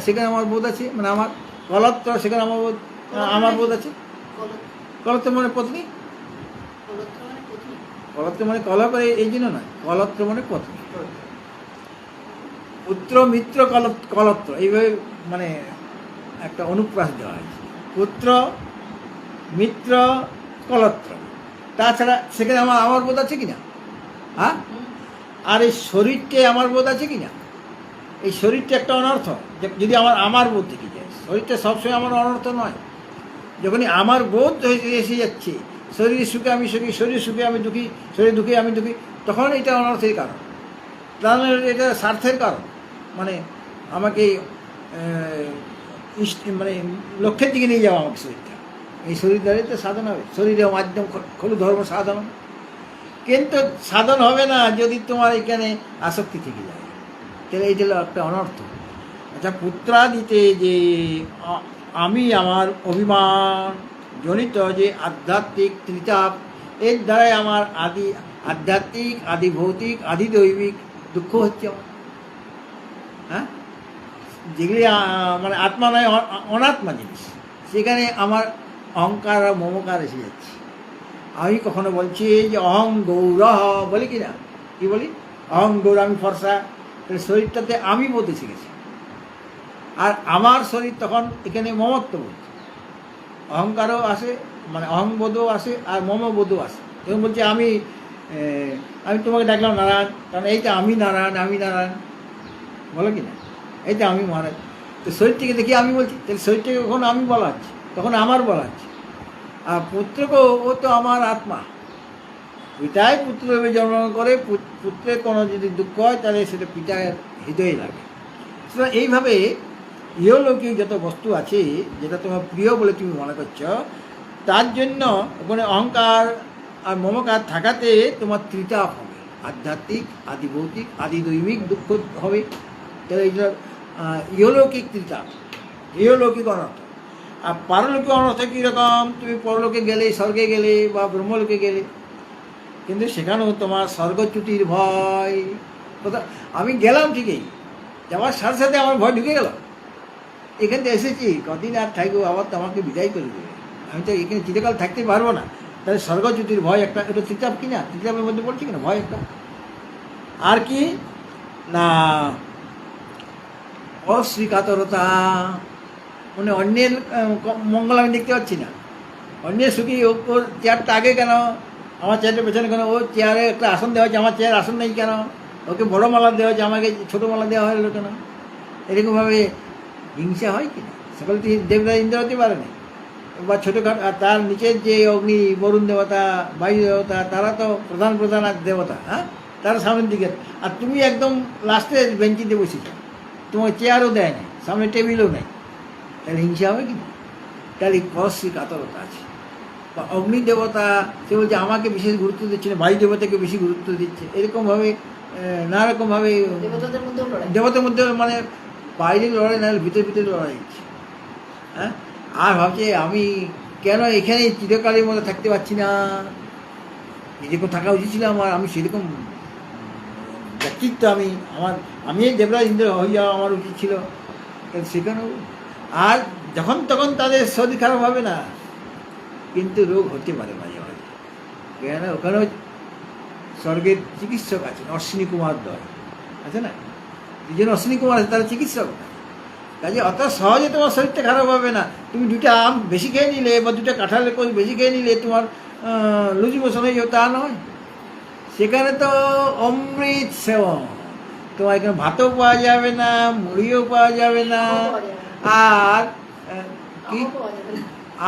সেখানে আমার বোধ আছে, মানে আমার কলত্র সেখানে আমার বোধ আছে। কলত্র মানে পত্নী, কলত্র মানে কলহ করে এই জন্য নয়, কলত্র মানে পত্নী। পুত্র মিত্র কলত্র এইভাবে মানে একটা অনুপ্রাস দেওয়া হয়েছে। পুত্র মিত্র কলত্র, তাছাড়া সেখানে আমার বোধ আছে কিনা? হ্যাঁ, আর এই শরীরকে আমার বোধ আছে কিনা? এই শরীরটা একটা অনর্থ। যদি আমার বোধ থেকে যায়, শরীরটা সবসময় আমার অনর্থ নয়। যখনই আমার বোধ এসে যাচ্ছে, শরীরের সুখে আমি সুখী, শরীর সুখে আমি দুঃখী, শরীর দুঃখে আমি দুঃখী, তখন এটা অনর্থের কারণ, তাহলে এটা স্বার্থের কারণ। মানে আমাকে মানে লক্ষ্যের দিকে নিয়ে যাওয়া আমাকে শরীরটা, এই শরীর দ্বারাই তো সাধন হবে। শরীরের মাধ্যম খলু ধর্ম সাধন, কিন্তু সাধন হবে না যদি তোমার এখানে আসক্তি থেকে যায়, তাহলে এইটা হলো একটা অনর্থ। আচ্ছা, পুত্রাদিতে যে আমি আমার অভিমান জনিত যে আধ্যাত্মিক ত্রিতাপ, এর দ্বারাই আমার আদি আধ্যাত্মিক, আদি ভৌতিক, আদি দৈবিক দুঃখ হচ্ছে আমার। হ্যাঁ, যেগুলি মানে আত্মা নয়, অনাত্মা জিনিস, সেখানে আমার অহংকার আর মমকার এসে যাচ্ছে। আমি কখনো বলছি যে অহং গৌর, বলি কি না? কি বলি? অহং গৌর, আমি ফর্সা। শরীরটাতে আমি বলতে শিখেছি, আর আমার শরীর তখন এখানে মমত্ব বলছে। অহংকারও আসে, মানে অহংবোধও আসে, আর মমবোধও আসে। এবং বলছে আমি তোমাকে ডাকলাম নারায়ণ, কারণ এইটা আমি নারায়ণ, আমি নারায়ণ, বলো কি না? এইটা আমি মহারাজ। তো শরীরটিকে দেখি আমি বলছি, তাহলে শরীরটাকে কখন আমি বলা হচ্ছে, তখন আমার বলা হচ্ছে। আর পুত্রকেও, ও তো আমার আত্মা, পিতাই পুত্রভাবে জন্মগ্রহণ করে। পুত্রের কোনো যদি দুঃখ হয়, তাহলে সেটা পিতার হৃদয়ে লাগে। সুতরাং এইভাবে ইহলৌকিক যত বস্তু আছে, যেটা তোমার প্রিয় বলে তুমি মনে করছ, তার জন্য ওখানে অহংকার আর মমকার থাকাতে তোমার ত্রিতাপ হবে। আধ্যাত্মিক, আদি ভৌতিক, আদি দৈবিক দুঃখ হবে। তাহলে এইটা ইহলৌকিক ত্রিতাপ, ইহলৌকিক অনর্থ। আর পারলৌকিক অনর্থ কীরকম? তুমি পরলোকে গেলে, স্বর্গে গেলে বা ব্রহ্মলোকে গেলে, কিন্তু সেখানেও তোমার স্বর্গচ্যুতির ভয়। কোথা আমি গেলাম ঠিকই, যাওয়ার সাথে সাথে আমার ভয় ঢুকে গেল। এখান থেকে এসেছি, কদিন আর থাকবো, আবার তো আমাকে বিদায় করে দেবে, আমি তো এখানে চিরকাল থাকতে পারবো না। তাহলে স্বর্গচ্যুতির ভয় একটা, এটা ত্রিতাপ কিনা? ত্রিতাপের মধ্যে পড়ছে কিনা ভয় একটা। আর কি না, অশ্রীকাতরতা, মানে অন্যের মঙ্গল আমি দেখতে পাচ্ছি না, অন্যের সুখী। ওর চেয়ারটা আগে কেন, আমার চেয়ারটা পেছনে কেন? ওর চেয়ারে একটা আসন দেওয়া হচ্ছে, আমার চেয়ার আসন নেই কেন? ওকে বড় মালা দেওয়া হচ্ছে, আমাকে ছোটো মালা দেওয়া হলো কেন? এরকমভাবে হিংসা হয় কিনা? সকল দেবতা ইন্দ্র হতে পারে না, বা ছোটোখাটো। আর তার নিচের যে অগ্নি, বরুণ দেবতা, বায়ু দেবতা, তারা তো প্রধান প্রধান দেবতা। হ্যাঁ, তারা সামনের দিকে, আর তুমি একদম লাস্টে বেঞ্চিতে বসেছ, তোমার চেয়ারও দেয় না, সামনে টেবিলও নেই, তাহলে হিংসা হবে কি না? তাহলে পরশ্রী কাতরতা আছে। বা অগ্নি দেবতা, সে বলছে আমাকে বিশেষ গুরুত্ব দিচ্ছে না, বায়ু দেবতাকে বেশি গুরুত্ব দিচ্ছে। এরকমভাবে নানা রকমভাবে দেবতার মধ্যে, মানে বাইরে লড়াই না, ভিতরে ভিতরে লড়াই হচ্ছে। হ্যাঁ, আর ভাবছে আমি কেন এখানে চিরকালের মধ্যে থাকতে পারছি না, যেরকম থাকা উচিত ছিল আমার, আমি সেরকম ব্যক্তিত্ব, আমি এই দেবরাজ ইন্দ্র হয়ে যাওয়া আমার উচিত ছিল, সেখানেও। আর যখন তখন তাদের শরীর খারাপ হবে না, কিন্তু রোগ হতে পারে মাঝে মাঝে। কেন? ওখানেও স্বর্গের চিকিৎসক আছেন, অশ্বিনী কুমার দয় আছে না, দুজন অশ্বিনী কুমার আছে, তারা চিকিৎসক। কাজে অত সহজে তোমার শরীরটা খারাপ হবে না। তুমি দুটা আম বেশি খেয়ে নিলে বা দুটা কাঁঠালের কোষ বেশি খেয়ে নিলে তোমার লুজ মোশন হয়ে যাবে, তা নয়। সেখানে তো অমৃত সেবন, তোমার এখানে ভাতও পাওয়া যাবে না, মুড়িও পাওয়া যাবে না, আর কি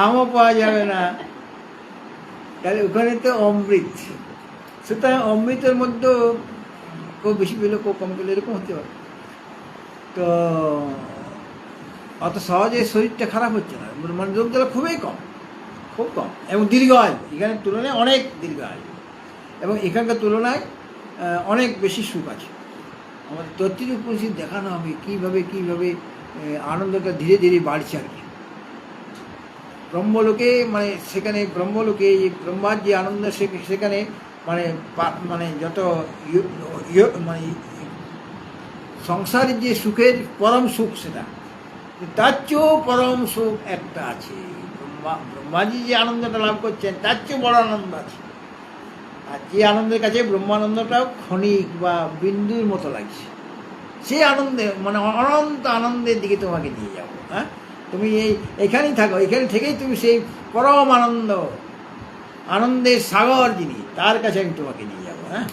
আমও পাওয়া যাবে না। তাহলে ওখানে তো অমৃত। সুতরাং অমৃতের মধ্যে কেউ বেশি পেলো, কেউ কম পেলো, এরকম হতে পারে। তো অত সহজে শরীরটা খারাপ হচ্ছে না, মানে রোগ জ্বালা খুবই কম, খুব কম, এবং দীর্ঘ আয়ু। এখানের তুলনায় অনেক দীর্ঘ আয়ু, এবং এখানকার তুলনায় অনেক বেশি সুখ আছে। আমাদের তত্ত্বিক উপনিষদ দেখানো হবে কীভাবে কীভাবে আনন্দটা ধীরে ধীরে বাড়ছে আর কি। ব্রহ্মলোকে, মানে সেখানে ব্রহ্মলোকে ব্রহ্মার যে আনন্দ, সেখানে মানে যত মানে সংসারের যে সুখের পরম সুখ, সেটা তার চেয়েও পরম সুখ একটা আছে। ব্রহ্মাজি যে আনন্দটা লাভ করছেন, তার চেয়ে বড় আনন্দ আছে। আচ্ছা। যে আনন্দের কাছে ব্রহ্মানন্দটাও ক্ষণিক বা বিন্দুর মতো লাগছে, সেই আনন্দে মানে অনন্ত আনন্দের দিকে তোমাকে নিয়ে যাবো। হ্যাঁ, তুমি এখানেই থাকো, এখানে থেকেই তুমি সেই পরম আনন্দের সাগর যিনি, তার কাছে আমি তোমাকে নিয়ে যাবো। হ্যাঁ,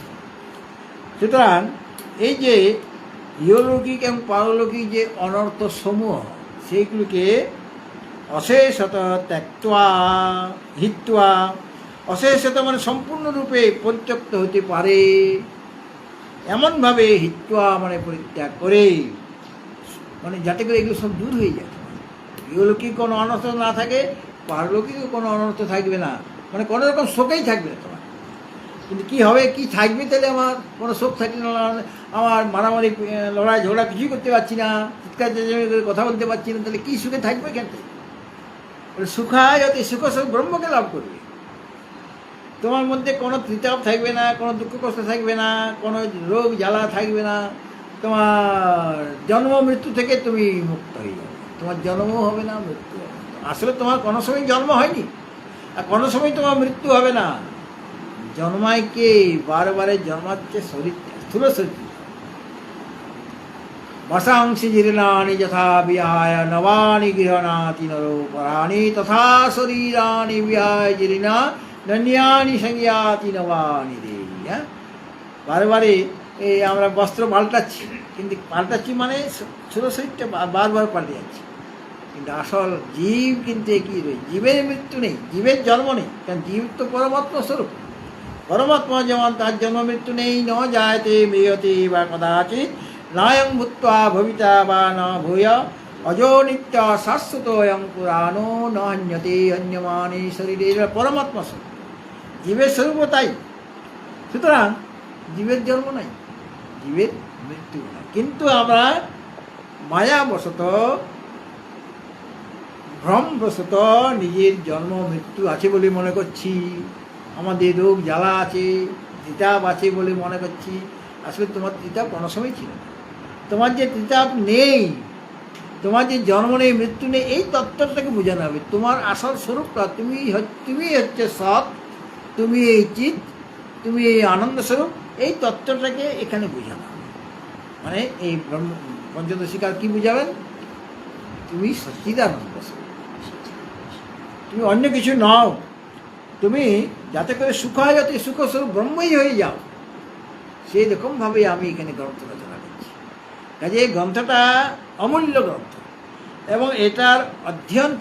সুতরাং এই যে ইহলৌকিক এবং পারলৌকিক যে অনর্থ সমূহ, সেইগুলিকে অশেষত ত্যক্ত্বা হিত্বা, অশেষত মানে সম্পূর্ণরূপে পরিত্যক্ত হতে পারে, এমনভাবে হিত্বা মানে পরিত্যাগ করে, মানে যাতে করে এগুলো সব দূর হয়ে যায়। ইহলৌকিক কোনো অনর্থ না থাকে, পারলৌকিকও কোনো অনর্থ থাকবে না, মানে কোনো রকম শোকেই থাকবে না তোমার। কিন্তু কী হবে, কি থাকবে তাহলে? আমার কোনো শোক থাকলে না, আমার মারামারি লড়াই ঝগড়া কিছুই করতে পারছি না, চিৎকার চেঁচামেচি করে কথা বলতে পারছি না, তাহলে কী সুখে থাকবে কেন? বলে সুখায় অতি সুখ সুখ ব্রহ্মকে লাভ করবে। তোমার মধ্যে কোনো ত্রিতাপ থাকবে না, কোনো দুঃখ কষ্ট থাকবে না, কোনো রোগ জ্বালা থাকবে না, তোমার জন্ম মৃত্যু থেকে তুমি মুক্ত হয়ে যাবে। তোমার জন্মও হবে না, মৃত্যু হবে না। আসলে তোমার কোনো সময় জন্ম হয়নি, আর কোনো সময় তোমার মৃত্যু হবে না। জন্মায় কে? বারে জন্মাচ্ছে শরীর, স্থূল শরীর। বসাংসি জীর্ণানি যথা বিহায় নবানি গৃহণাতি নরো পরাণি তথা শরীরানি বিহায় জীর্ণা নন্যানি সংজ্ঞাতি নবানি রে। হ্যাঁ, বারে এই আমরা বস্ত্র পাল্টাচ্ছি, কিন্তু পাল্টাচ্ছি মানে স্থূল শরীরটা বারবার পাল্টে যাচ্ছে, কিন্তু আসল জীব কিন্তু একই রয়েছে। জীবের মৃত্যু নেই, জীবের জন্ম নেই, কারণ জীব তো পরমাত্মা স্বরূপ। পরমাত্মা যেমন তার জন্ম মৃত্যু নেই, ন জায়তে মৃয়তে বা কদাচিৎ নায়ং ভূত্বা ভবিতা বা ন ভূয় অজো নিত্য শাশ্বত অয়ং পুরাণো ন হন্যতে হন্যমানে শরীরে। এরা পরমাত্মা স্বরূপ, জীবের স্বরূপও তাই। সুতরাং জীবের জন্ম নাই, জীবের মৃত্যু নাই, কিন্তু আমরা মায়াবশত ভ্রমবশত নিজের জন্ম মৃত্যু আছে বলে মনে করছি, আমাদের রোগ জ্বালা আছে, তিতাপ আছে বলে মনে করছি। আসলে তোমার তিতাপ কোনো সময় ছিল না। তোমার যে তিতাপ নেই, তোমার যে জন্ম নেই, মৃত্যু নেই, এই তত্ত্বটাকে বোঝানো হবে। তোমার আসল স্বরূপটা তুমি হচ্ছে সৎ, তুমি এই চিৎ, তুমি এই আনন্দ স্বরূপ, এই তত্ত্বটাকে এখানে বোঝানো হবে। মানে এই পঞ্চদশিকার কি বুঝাবেন? তুমি সচ্চিদানন্দ স্বরূপ, তুমি অন্য কিছু নও। তুমি যাতে করে সুখায় যাতে সুখস্বরূপ ব্রহ্মই হয়ে যাও, সেই রকমভাবে আমি এখানে গ্রন্থ রচনা করছি। কাজে এই গ্রন্থটা অমূল্য গ্রন্থ, এবং এটার অধ্যয়ন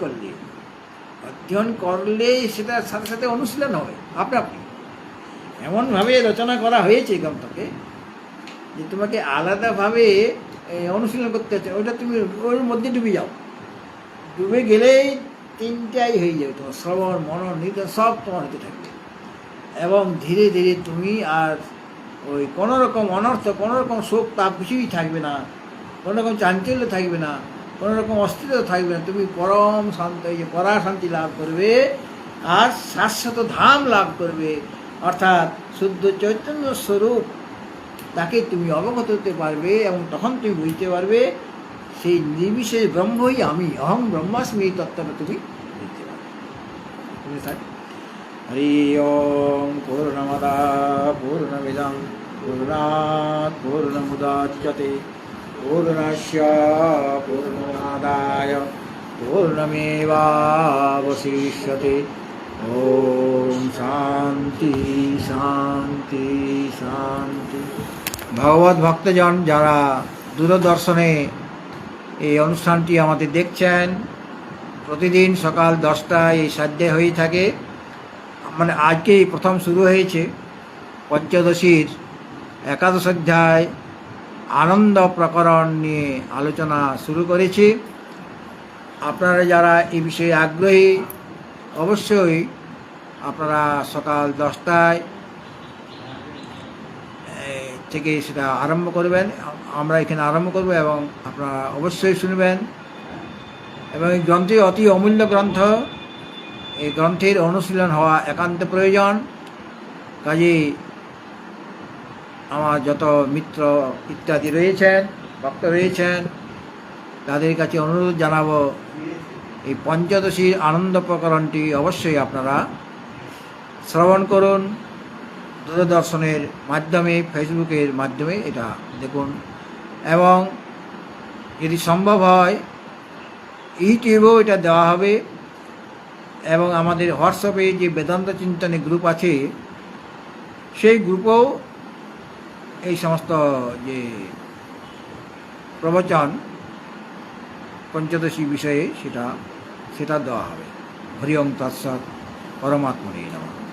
করলে সেটার সাথে সাথে অনুশীলন হবে আপনি এমনভাবে রচনা করা হয়েছে গ্রন্থকে যে তোমাকে আলাদাভাবে অনুশীলন করতে হচ্ছে। ওইটা তুমি ওর মধ্যে ডুবে যাও, ডুবে গেলেই তিনটাই হয়ে যাবে তোমার, শ্রবণ মনন নির্দেশ সব তোমার হতে থাকবে, এবং ধীরে ধীরে তুমি আর ওই কোনো রকম অনর্থ, কোনো রকম শোক তাপ কিছুই থাকবে না, কোনো রকম চাঞ্চল্য থাকবে না, কোনো রকম অস্থিরতা থাকবে না। তুমি পরম শান্ত, এই যে পরাশান্তি লাভ করবে, আর শাশ্বত ধাম লাভ করবে, অর্থাৎ শুদ্ধ চৈতন্য স্বরূপ, তাকে তুমি অবগত হতে পারবে, এবং তখন তুমি বুঝতে পারবে সেই নির্বিশেষ ব্রহ্মই আমি, অহং ব্রহ্মাস্মি, এই তত্ত্বটা তুমি বুঝতে পারবে। হরি ওম পূর্ণমদা পূর্ণমিদং পূর্ণাৎ পূর্ণমুদচ্যতে পূর্ণস্য পূর্ণমাদায় পূর্ণমেবাবশিষ্যতে। ওম শান্তি শান্তি শান্তি। ভগবত ভক্তজন যারা দূরদর্শনে এই অনুষ্ঠানটি আমাদের দেখছেন, প্রতিদিন সকাল 10টায় এই সাধ্যে হয়ে থাকে। মানে আজকেই প্রথম শুরু হয়েছে পঞ্চদশীর একাদশ অধ্যায় আনন্দ প্রকরণ নিয়ে আলোচনা শুরু করেছি। আপনারা যারা এই বিষয়ে আগ্রহী, অবশ্যই আপনারা সকাল 10টায় থেকে সেটা আরম্ভ করবেন। আমরা এখানে আরম্ভ করব, এবং আপনারা অবশ্যই শুনবেন। এবং এই গ্রন্থটি অতি অমূল্য গ্রন্থ, এই গ্রন্থের অনুশীলন হওয়া একান্ত প্রয়োজন। কাজেই আমার যত মিত্র ইত্যাদি রয়েছেন, ভক্ত রয়েছেন, তাদের কাছে অনুরোধ জানাবো, এই পঞ্চদশীর আনন্দ প্রকরণটি অবশ্যই আপনারা শ্রবণ করুন, দূরদর্শনের মাধ্যমে, ফেসবুকের মাধ্যমে এটা দেখুন। এবং যদি সম্ভব হয় ইউটিউবেও এটা দেওয়া হবে। এবং আমাদের হোয়াটসঅ্যাপে যে বেদান্ত চিন্তনে গ্রুপ আছে, সেই গ্রুপেও এই সমস্ত যে প্রবচন পঞ্চদশী বিষয়ে সেটা দেওয়া হবে। হরি ওম তৎসৎ। পরমাত্মনে নমঃ।